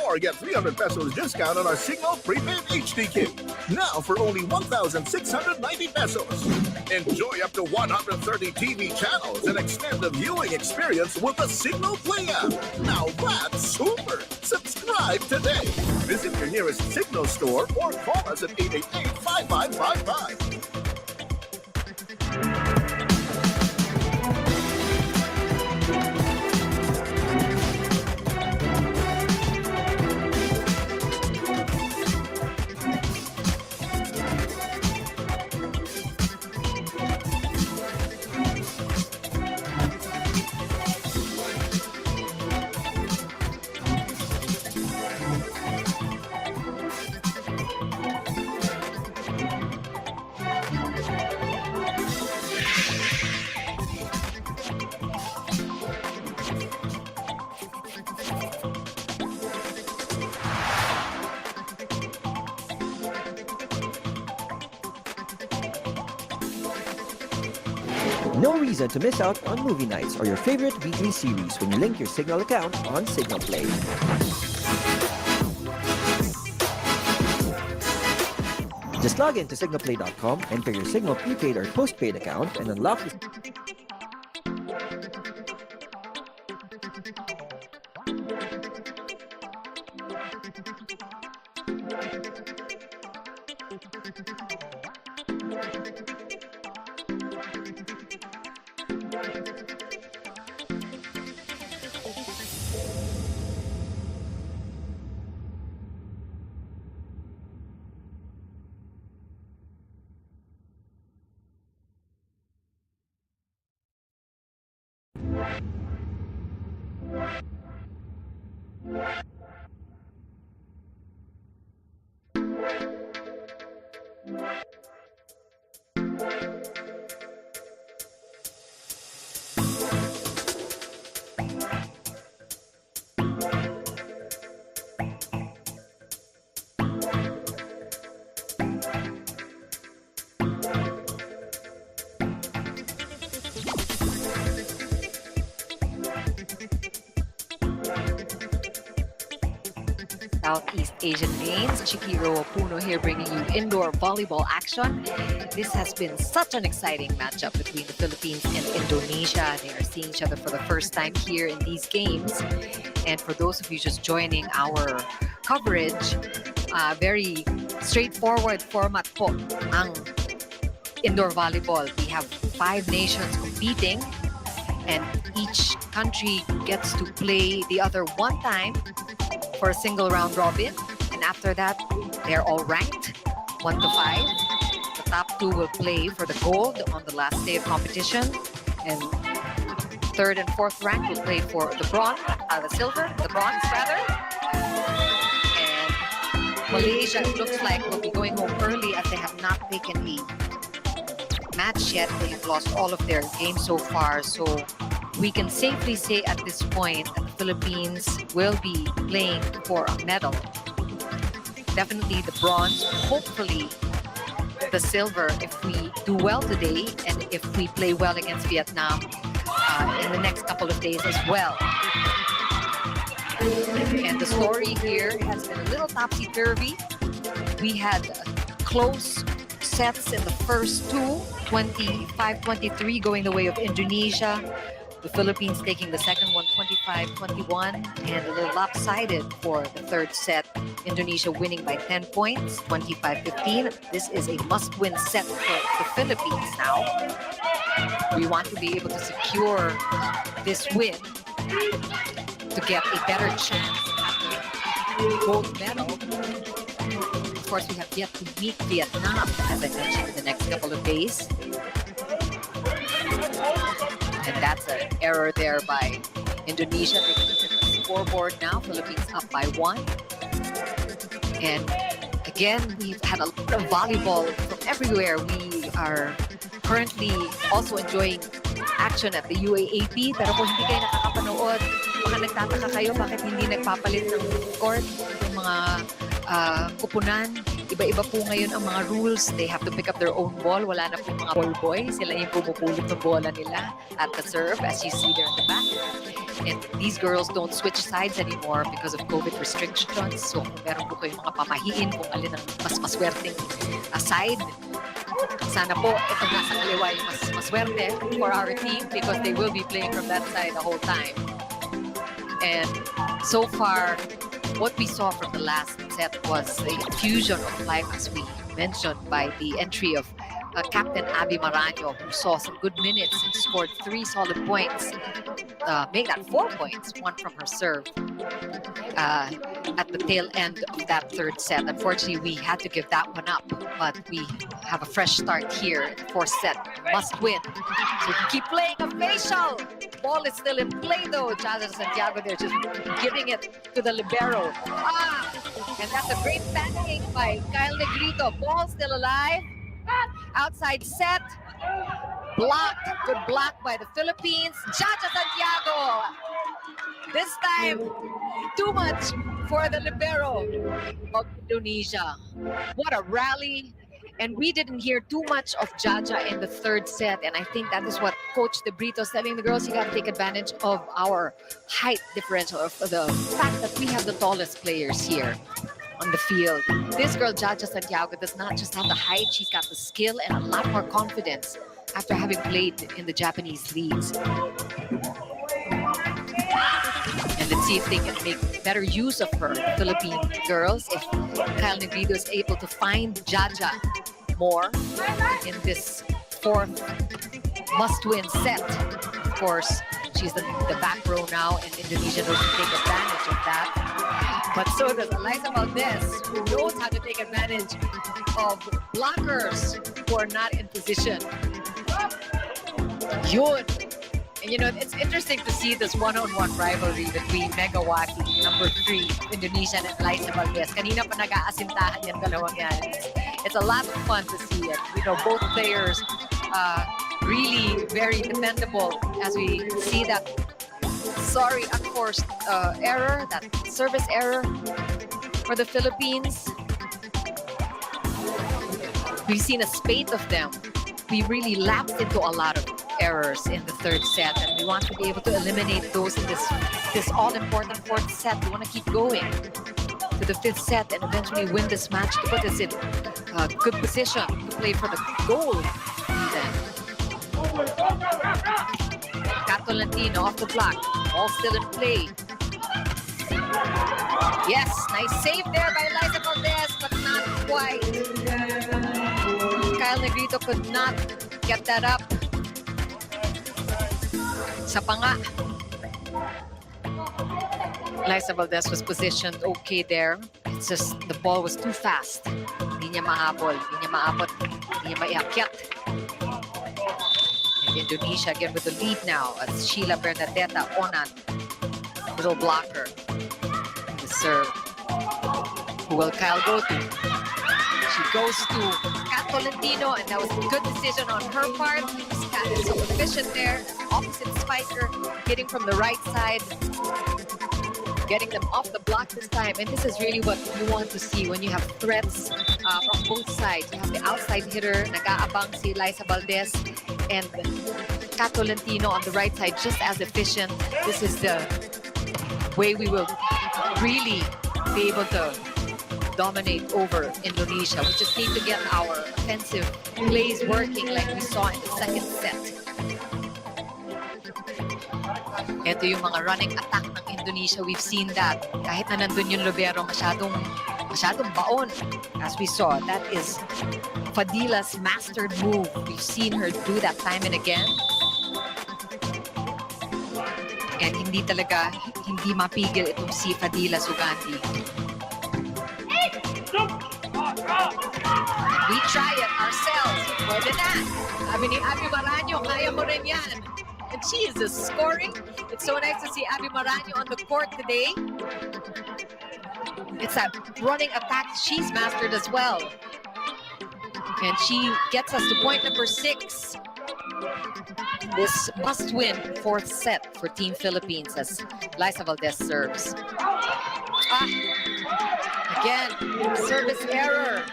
Or get 300 pesos discount on our Signal prepaid HD kit. Now for only 1,690 pesos. Enjoy up to 130 TV channels and extend the viewing experience with the Signal Play app. Now that's super. Subscribe today. Visit your nearest Signal store or call us at 888-5555. No reason to miss out on movie nights or your favorite weekly series when you link your Signal account on Signal Play. Just log in to signalplay.com, enter your Signal prepaid or postpaid account, and unlock the Southeast Asian Games. Chikiro Puno here bringing you indoor volleyball action. This has been such an exciting matchup between the Philippines and Indonesia. They are seeing each other for the first time here in these games. And for those of you just joining our coverage, very straightforward format po ang indoor volleyball. We have 5 nations competing, and each country gets to play the other one time for a single round robin. And after that, they're all ranked 1 to 5. The top 2 will play for the gold on the last day of competition, and 3rd and 4th rank will play for the bronze, the bronze rather. Malaysia, it looks like, will be going home early as they have not taken a match yet. They have lost all of their games so far. So we can safely say at this point that the Philippines will be playing for a medal. Definitely the bronze, hopefully the silver if we do well today and if we play well against Vietnam in the next couple of days as well. And the story here has been a little topsy-turvy. We had close sets in the first 2, 25-23 going the way of Indonesia. The Philippines taking the second one 25-21, and a little lopsided for the 3rd set. Indonesia winning by 10 points, 25-15. This is a must-win set for the Philippines now. We want to be able to secure this win to get a better chance at the gold medal. Of course, we have yet to meet Vietnam, as I mentioned, in the next couple of days. And that's an error there by Indonesia. They can look at the scoreboard now. Philippines up by 1. And again, we've had a lot of volleyball from everywhere. We are currently also enjoying action at the UAAP. Pero kung hindi kayo nakakapanood, baka nagtataka kayo bakit hindi nagpapalit ng court. Yung mga kupunan, iba-iba po ngayon ang mga rules. They have to pick up their own ball. Wala na po mga ball boys. Sila yung pumupulot ng bola nila at the serve, as you see there in the back. And these girls don't switch sides anymore because of COVID restrictions. So kung meron po kayong mga pamahiin kung alin ang mas maswerteng side, sana po itong nasa kaliwa yung mas maswerte for our team because they will be playing from that side the whole time. And so far, what we saw from the last set was a fusion of life, as we mentioned, by the entry of Captain Abby Maraño, who saw some good minutes and scored 3 solid points, made that 4 points, 1 from her serve at the tail end of that 3rd set. Unfortunately, we had to give that one up, but we have a fresh start here. 4th set, must win. So keep playing a facial. Ball is still in play though. Chaza Santiago there just giving it to the libero. And that's a great pancake by Kyle Negrito. Ball still alive. Outside set. Blocked. Good block by the Philippines. Chacha Santiago. This time, too much for the libero of Indonesia. What a rally. And we didn't hear too much of Jaja in the 3rd set. And I think that is what Coach De Brito is telling the girls. You got to take advantage of our height differential, of the fact that we have the tallest players here on the field. This girl, Jaja Santiago, does not just have the height. She's got the skill and a lot more confidence after having played in the Japanese leagues. And let's see if they can make better use of her, Philippine girls, if Kyle Negrito is able to find Jaja more in this 4th must-win set. Of course, she's the back row now, and Indonesia knows to take advantage of that. But so does Eliza Valdez, who knows how to take advantage of blockers who are not in position. Yun. And you know, it's interesting to see this one-on-one rivalry between Megawati, number 3, Indonesian, and Eliza Valdez. Kanina pa nag-aasintahan yan, dalawang yan. It's a lot of fun to see it. You know, both players really very dependable as we see that unforced error, that service error for the Philippines. We've seen a spate of them. We really lapsed into a lot of errors in the 3rd set, and we want to be able to eliminate those in this all-important 4th set. We want to keep going to the 5th set and eventually win this match to put us in a good position to play for the gold even. Catolantino off the block, all still in play. Yes, nice save there by Eliza Valdez, but not quite. Kyle Negrito could not get that up. Sa panga. Liza Valdez was positioned okay there. It's just the ball was too fast. Hindi niya mahabol, hindi niya maabot, hindi niya maiakyat. And Indonesia again with the lead now as Sheila Bernadetta Onan, little blocker. The serve. Who will Kyle go to? She goes to Kat Tolentino, and that was a good decision on her part. Kat is so efficient there. Opposite spiker, hitting from the right side. Getting them off the block this time. And this is really what you want to see when you have threats from both sides. You have the outside hitter, nag-aabang si Liza Valdez, and Kat Tolentino on the right side, just as efficient. This is the way we will really be able to dominate over Indonesia. We just need to get our offensive plays working like we saw in the second set. Ito yung mga running attack ng Indonesia. We've seen that. Kahit na nandun yung libero, masyadong baon. As we saw, that is Fadila's mastered move. We've seen her do that time and again. And hindi mapigil itong si Fadila Sugandi. We try it ourselves. Pwede na. Sabi ni Abby Maraño, kaya mo rin yan. And she is just scoring. It's so nice to see Abby Maraño on the court today. It's that running attack she's mastered as well. And she gets us to point number 6. This must-win fourth set for Team Philippines as Liza Valdez serves. Again, service error.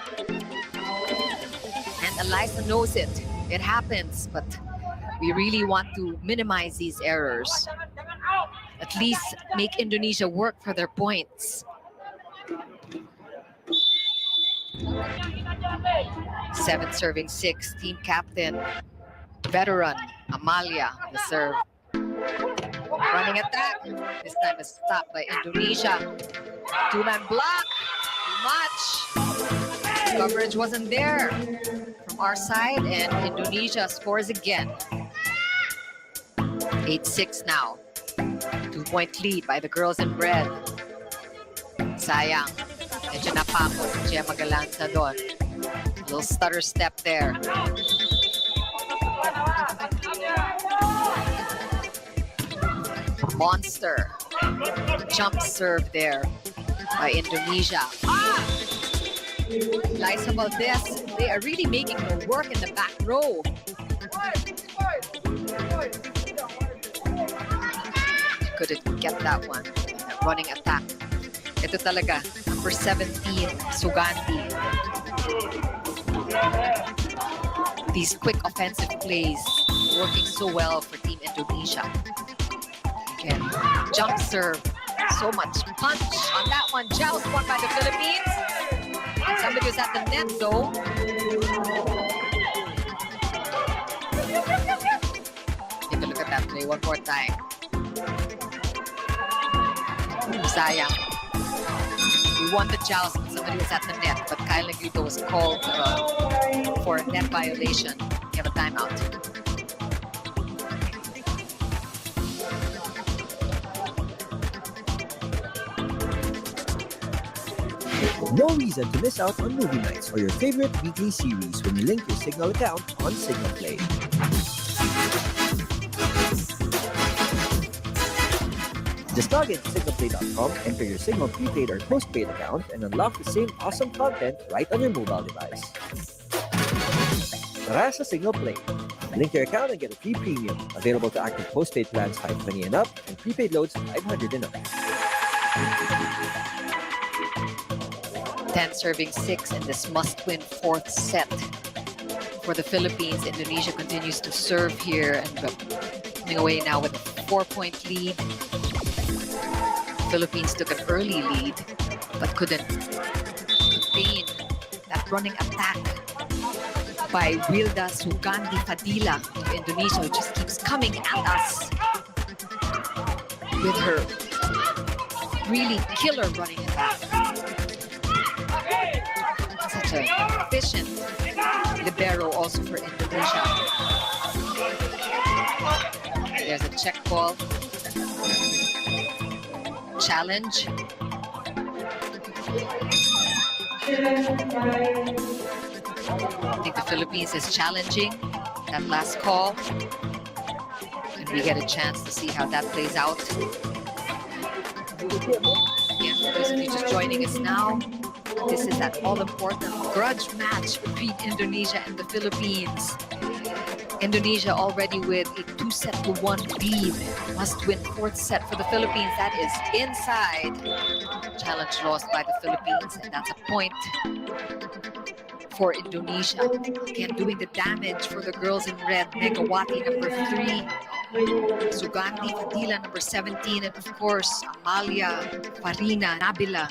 And Eliza knows it. It happens, but we really want to minimize these errors. At least make Indonesia work for their points. 7 serving 6, team captain, veteran Amalia, the serve. Running attack. This time is stopped by Indonesia. 2-man block. Too much. Coverage wasn't there from our side, and Indonesia scores again. 8-6 now. 2-point lead by the girls in red. Sayang. Medyo napapos si Gemma Galanza doon. Little stutter step there. Monster. Jump serve there by Indonesia. Liza Valdez, they are really making her work in the back row. Couldn't get that one. Running attack. Ito talaga, number 17, Sugandi. These quick offensive plays working so well for Team Indonesia. Again, jump serve. So much punch on that one. Joust won by the Philippines. And somebody was at the net though. Take a look at that play one more time. Sayang. We won the joust, but somebody was at the net, but Kyle Negrito was called for a net violation. We have a timeout. No reason to miss out on movie nights or your favorite weekly series when you link your Signal account on Signal Play. Just log in to signalplay.com, enter your Signal prepaid or postpaid account, and unlock the same awesome content right on your mobile device. Tara sa Signal Play. Link your account and get a free premium. Available to active postpaid plans 520 and up, and prepaid loads 500 and up. 10 serving 6 in this must-win fourth set. For the Philippines, Indonesia continues to serve here and coming away now with a 4-point lead. Philippines took an early lead but couldn't contain that running attack by Wilda Sugandi Fadila of Indonesia, who just keeps coming at us with her really killer running attack. such an efficient libero also for Indonesia. There's a check ball. Challenge. I think the Philippines is challenging that last call. And we get a chance to see how that plays out. Again, for those of you just joining us now, this is that all-important grudge match between Indonesia and the Philippines. Indonesia already with a 2-1 lead. Must win fourth set for the Philippines. That is inside. Challenge lost by the Philippines, and that's a point for Indonesia. Again, doing the damage for the girls in red. Megawati, number 3. Sugandi Fadila, number 17. And of course, Amalia, Farina, Nabila,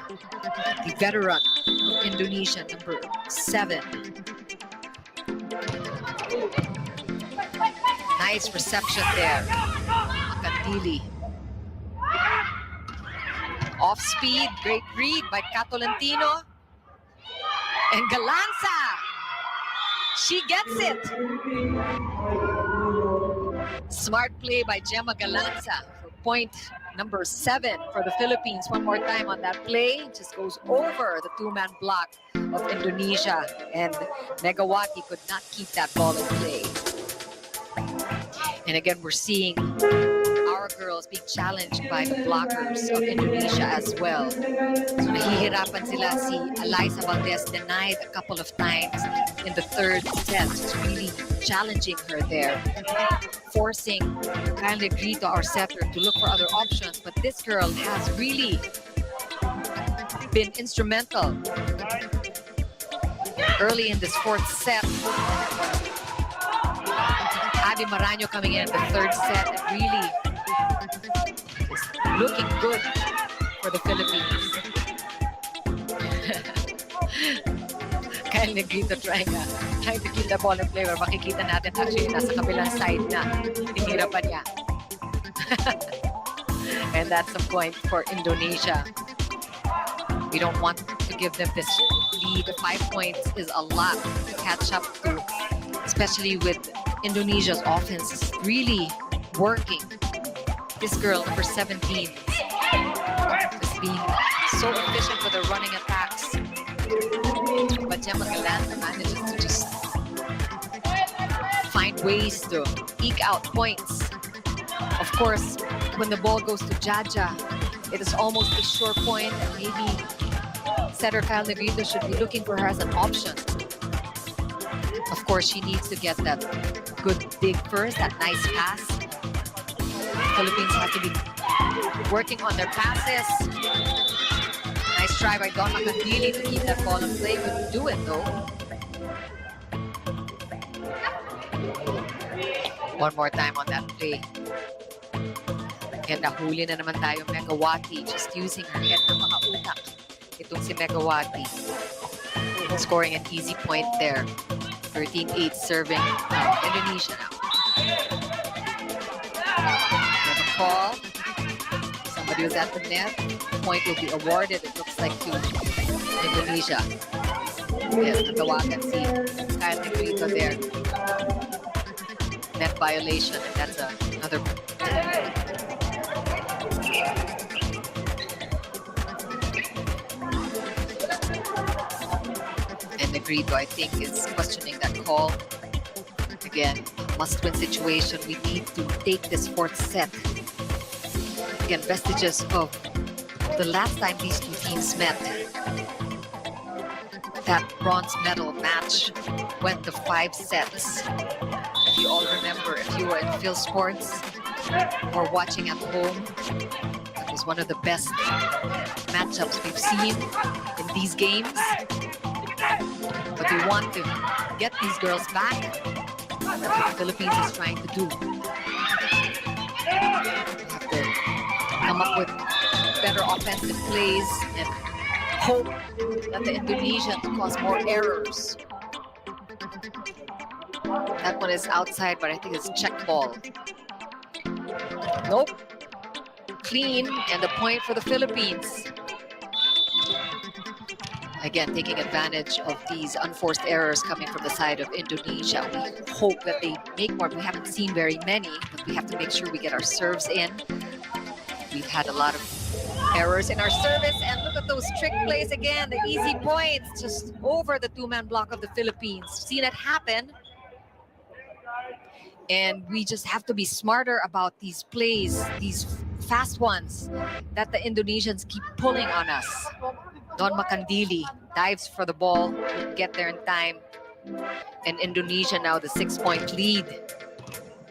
the veteran of Indonesia, number 7. Nice reception there. Makandili. Off speed, great read by Catolentino. And Galanza, she gets it. Smart play by Gemma Galanza for point number 7 for the Philippines. One more time on that play. Just goes over the 2-man block of Indonesia. And Megawati could not keep that ball in play. And again, we're seeing our girls being challenged by the blockers of Indonesia as well. So nahihirapan sila. Si Eliza Valdez denied a couple of times in the third set. It's really challenging her there. Forcing Kyle Negrito, our setter, to look for other options. But this girl has really been instrumental early in this fourth set. Abby Maraño coming in the third set and really is looking good for the Philippines. Kyle Negrito trying to kill the ball and play, where makikita natin actually nasa kabilang side na. Tinirapan niya. And that's a point for Indonesia. We don't want to give them this lead. 5 points is a lot to catch up to, especially with Indonesia's offense is really working. This girl, number 17, is being so efficient with her running attacks. But Gemma Galanza manages to just find ways to eke out points. Of course, when the ball goes to Jaja, it is almost a sure point, and maybe setter Kyle Negrito should be looking for her as an option. Of course, she needs to get that good dig first, that nice pass. Philippines have to be working on their passes. Nice try by Don Makandili to keep that ball in play. Couldn't do it though. One more time on that play. Again, nahuli na naman tayo Megawati, just using her head na makautak. Itong si Megawati. Scoring an easy point there. 13-8 serving Indonesia now. There's a call. Somebody was at the net. Point will be awarded, it looks like, to Indonesia. Yes, natawagan si Kyle Negrito there. Net violation, and that's another. Negrito, I think, is questioning that call. Again, must-win situation. We need to take this fourth set. Again, vestiges of the last time these two teams met. That bronze medal match went to 5 sets. If you all remember, if you were in Phil Sports or watching at home, that was one of the best matchups we've seen in these games. But we want to get these girls back. That's what the Philippines is trying to do. We have to come up with better offensive plays and hope that the Indonesians cause more errors. That one is outside, but I think it's check ball. Nope. Clean, and the point for the Philippines. Again, taking advantage of these unforced errors coming from the side of Indonesia. We hope that they make more. We haven't seen very many, but we have to make sure we get our serves in. We've had a lot of errors in our service, and look at those trick plays again. The easy points just over the two-man block of the Philippines. Seen it happen. And we just have to be smarter about these plays, these fast ones that the Indonesians keep pulling on us. Don Makandili dives for the ball, get there in time. And Indonesia now the 6-point lead.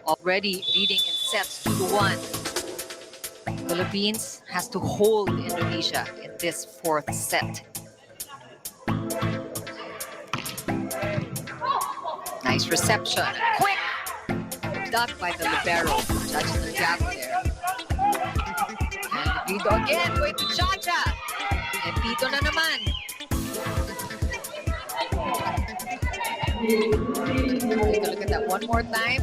Already leading in sets 2-1. Philippines has to hold Indonesia in this fourth set. Nice reception. Quick duck by the libero. Judges the gap there. And Vito again going to Chacha. And Pito na naman. Take a look at that one more time.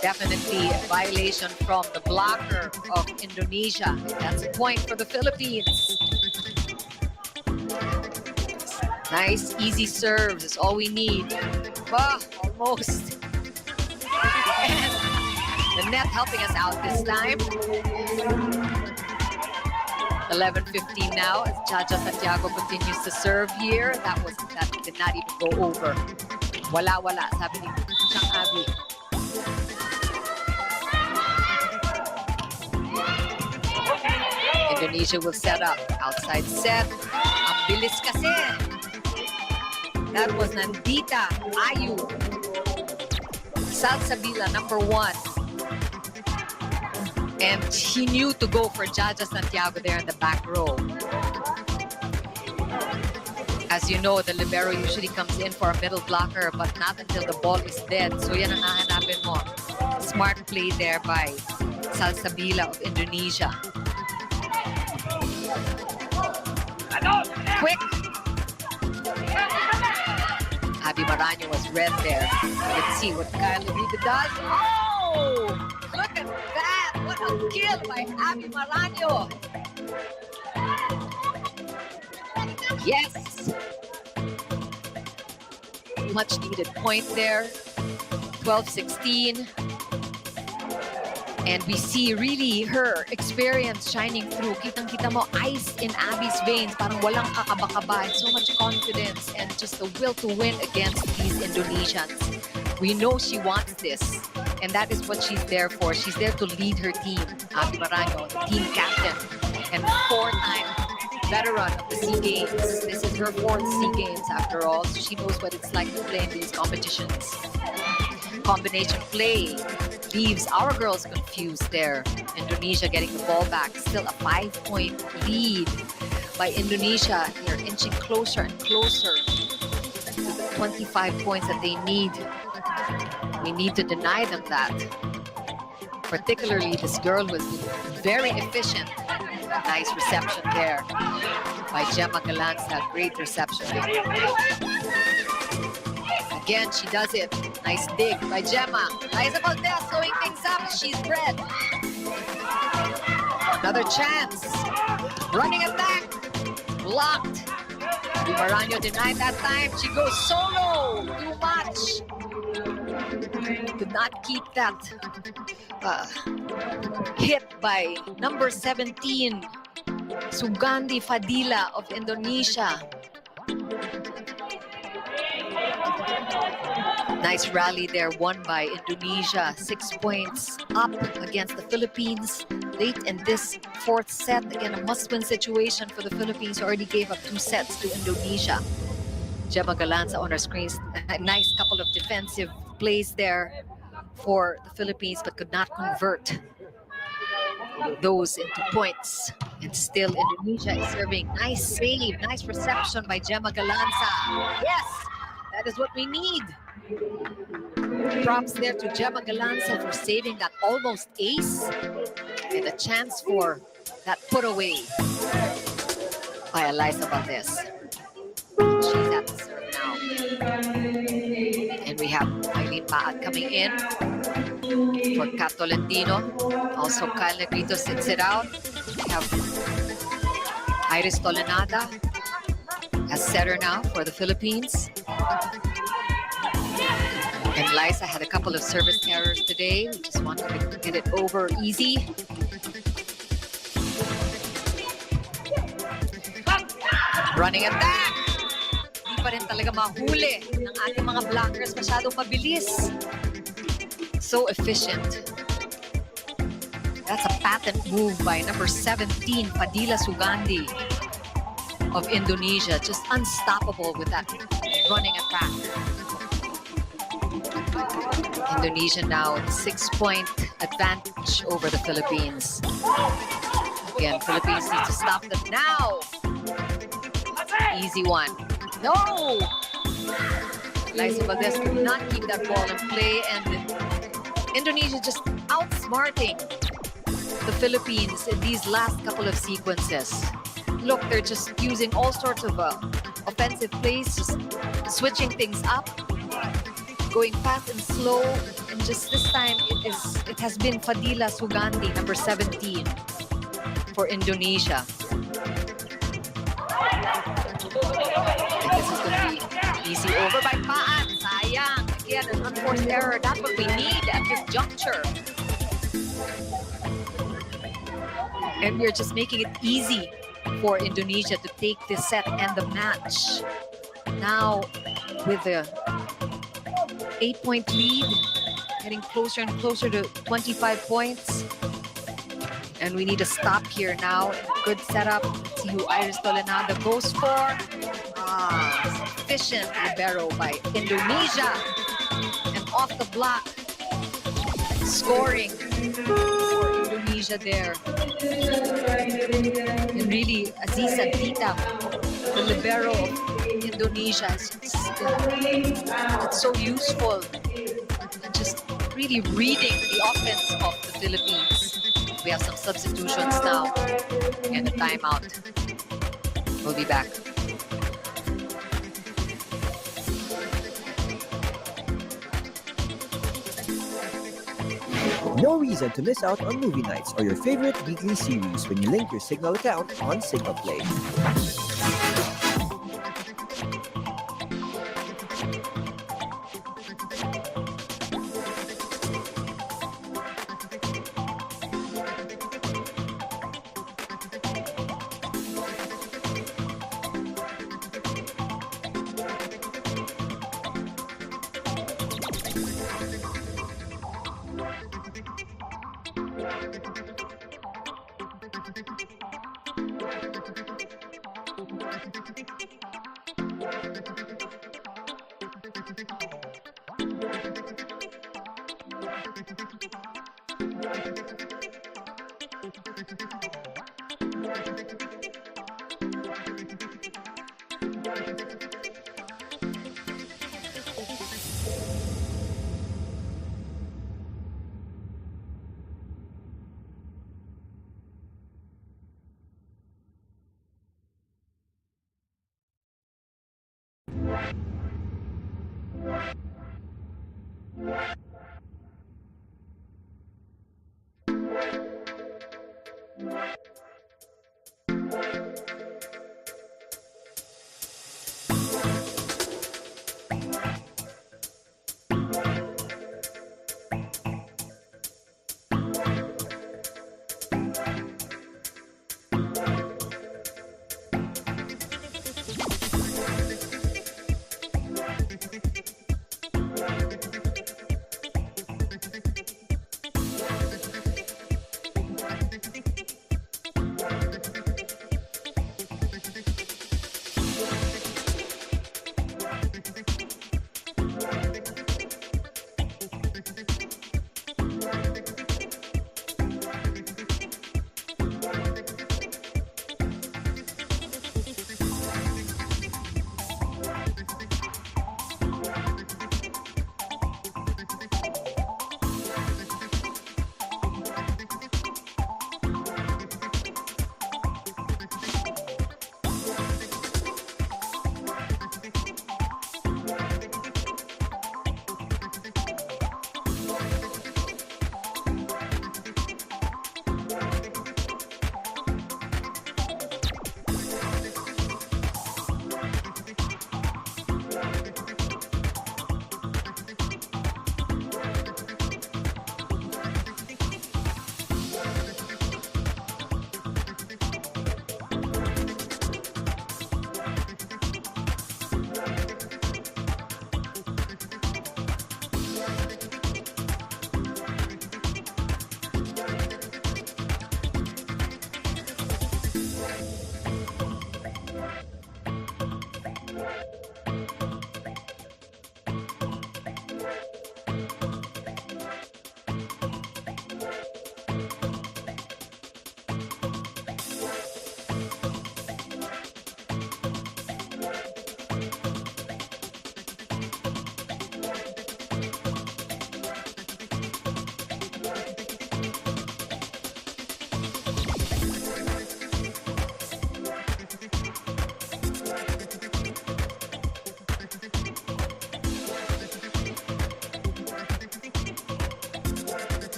Definitely a violation from the blocker of Indonesia. That's a point for the Philippines. Nice, easy serves is all we need. Ah, almost. And the net helping us out this time. 11:15 now as Chacha Santiago continues to serve here. That did not even go over. Wala, sabi ni Chang Abi. Indonesia will set up. Outside set. Ang bilis kasi. That was Nandita Ayu. Salsabila, number 1. And he knew to go for Jaja Santiago there in the back row. As you know, the libero usually comes in for a middle blocker, but not until the ball is dead. So yan ang hahanapin mo. Smart play there by Salsabila of Indonesia. Quick. Abby Maraño was red there. Let's see what Kyle Uribe does. Oh! Look at that! What a kill by Abby Maraño! Yes! Much needed point there. 12-16. And we see really her experience shining through. Kitang-kita mo, ice in Abby's veins. Parang walang kakaba-kaba. And so much confidence and just the will to win against these Indonesians. We know she wants this. And that is what she's there for. She's there to lead her team. Abby Maraño, the team captain. And 4-time veteran of the SEA Games. This is her 4th SEA Games after all. So she knows what it's like to play in these competitions. Combination play leaves our girls confused there. Indonesia getting the ball back. Still a 5-point lead by Indonesia. They're inching closer and closer to the 25 points that they need. We need to deny them that. Particularly this girl was very efficient. Nice reception there by Gemma Galanza. Great reception. Again, she does it. Nice dig by Gemma. Liza Valdez slowing things up. She's red. Another chance. Running attack. Blocked. Di Maraño denied that time. She goes solo. Too much. Could not keep that hit by number 17, Sugandi Fadila of Indonesia. Nice rally there, won by Indonesia. 6 points up against the Philippines. Late in this 4th set, again, a must-win situation for the Philippines. Already gave up 2 sets to Indonesia. Gemma Galanza on our screens. A nice couple of defensive plays there for the Philippines, but could not convert those into points. And still, Indonesia is serving. Nice save, nice reception by Gemma Galanza. Yes, that is what we need. Props there to Gemma Galanza for saving that almost ace and a chance for that put away by Eliza Valdez. She's at the serve now. And we have Eileen Paat coming in for Kat Tolentino. Also, Kyle Negrito sits it out. We have Iris Tolenada as setter now for the Philippines. And Liza had a couple of service errors today. We just wanted to get it over easy. Running attack! Di pa rin talaga mahuli ng ating mga blockers. Masyadong mabilis. So efficient. That's a patent move by number 17, Padilla Sugandi of Indonesia. Just unstoppable with that running attack. Indonesia now 6-point advantage over the Philippines. Again, Philippines need to stop them now. Easy one. No! Liza Valdez could not keep that ball in play, and Indonesia just outsmarting the Philippines in these last couple of sequences. Look, they're just using all sorts of offensive plays, just switching things up, going fast and slow, and just this time it has been Fadila Sugandi, number 17, for Indonesia. And this is going to be easy over by Paan. Sayang. Again, an unforced error. That's what we need at this juncture. And we're just making it easy for Indonesia to take this set and the match. Now, with the 8-point lead, getting closer and closer to 25 points. And we need to stop here now. Good setup. Let's see who Iris Tolenada goes for. Efficient libero by Indonesia. And off the block, scoring for Indonesia there. And really, Aziza Dita, the libero of Indonesia, is it's so useful. And just really reading the offense of the Philippines. We have some substitutions now and a timeout. We'll be back. No reason to miss out on movie nights or your favorite weekly series when you link your Signal account on Signal Play.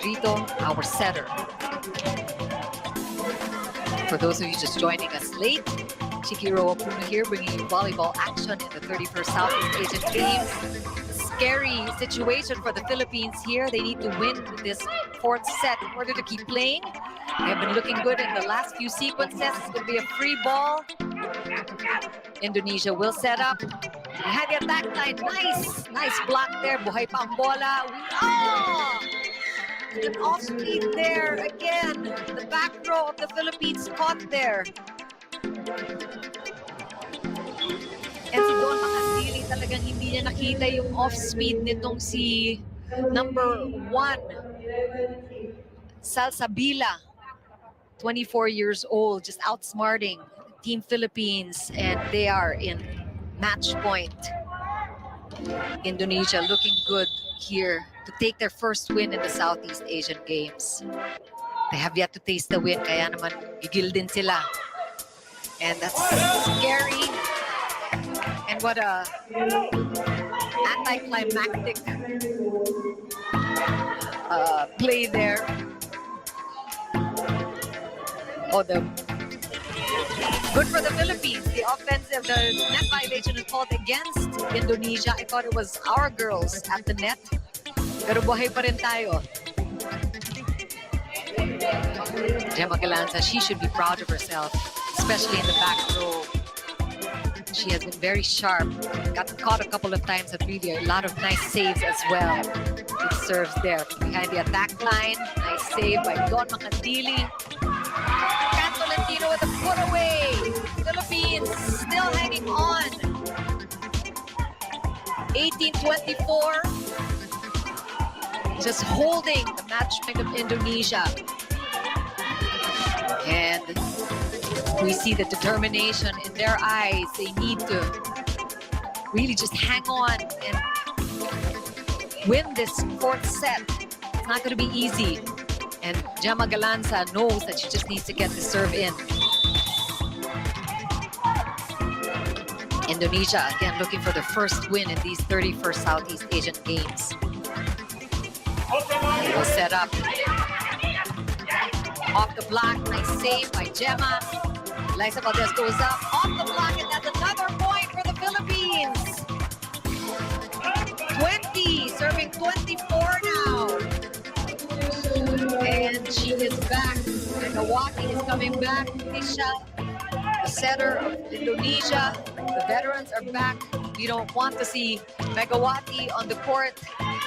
Rito, our setter. For those of you just joining us late, Chikiro Opuno here, bringing you volleyball action in the 31st Southeast Asian Games. Scary situation for the Philippines here. They need to win this fourth set in order to keep playing. They have been looking good in the last few sequences. It's going to be a free ball. Indonesia will set up. Behind the attack line, nice block there. Buhay pa ang bola. An off speed there again. The back row of the Philippines caught there. And si Don Makasili talagang hindi niya nakita yung off speed nitong si number 1, Salsabila. 24 years old, just outsmarting Team Philippines, and they are in match point. Indonesia looking good here to take their first win in the Southeast Asian Games. They have yet to taste the win, kaya naman gigil din sila. And that's scary. And what a anticlimactic play there. Good for the Philippines. The offensive, the net violation is called against Indonesia. I thought it was our girls at the net. Pero buhay pa rin tayo. Gemma Galanza, she should be proud of herself, especially in the back row. She has been very sharp. Got caught a couple of times at really a lot of nice saves as well. Good serves there. Behind the attack line, nice save by Don Makandili. Tolentino with a put away. Philippines still hanging on. 18-24. Just holding the match point of Indonesia. And we see the determination in their eyes. They need to really just hang on and win this fourth set. It's not going to be easy. And Gemma Galanza knows that she just needs to get the serve in. Indonesia, again, looking for the first win in these 31st Southeast Asian Games. They will set up. Off the block, nice save by Gemma. Liza Valdez goes up, off the block, and that's another point for the Philippines. 20, serving 24 now. And she is back. Megawati is coming back. Tisha, the setter of Indonesia. The veterans are back. We don't want to see Megawati on the court.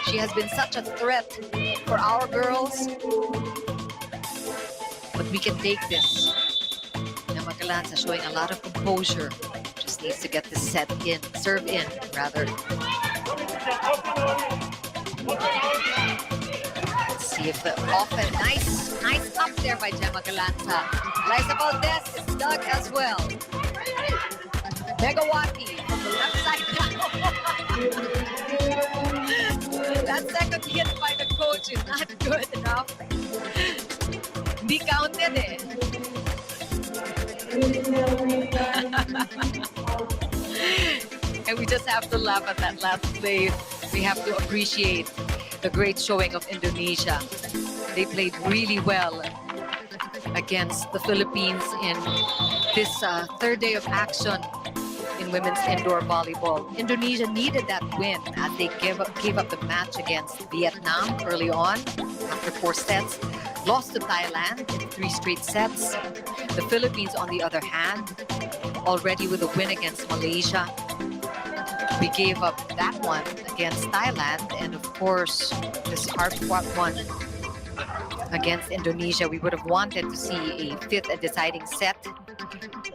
She has been such a threat for our girls. But we can take this. Gemma Galanza showing a lot of composure. Just needs to get this set in, serve in, rather. See if the offense, nice up there by Gemma Galanza. Liza Valdez is dug as well. Megawati from the left side now. That second hit by the coach is not good enough. Hindi counted eh. And we just have to laugh at that last play. We have to appreciate the great showing of Indonesia. They played really well against the Philippines in this third day of action in women's indoor volleyball. Indonesia needed that win as they gave up the match against Vietnam early on after 4 sets. Lost to Thailand in 3 straight sets. The Philippines, on the other hand, already with a win against Malaysia. We gave up that one against Thailand, and of course, this hard-fought one against Indonesia. We would have wanted to see a 5th and deciding set,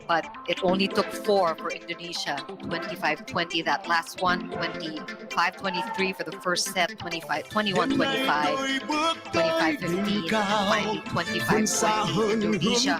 but it only took 4 for Indonesia. 25-20 that last one, 25-23 for the first set, 21-25, 25-15, finally 25-20 Indonesia.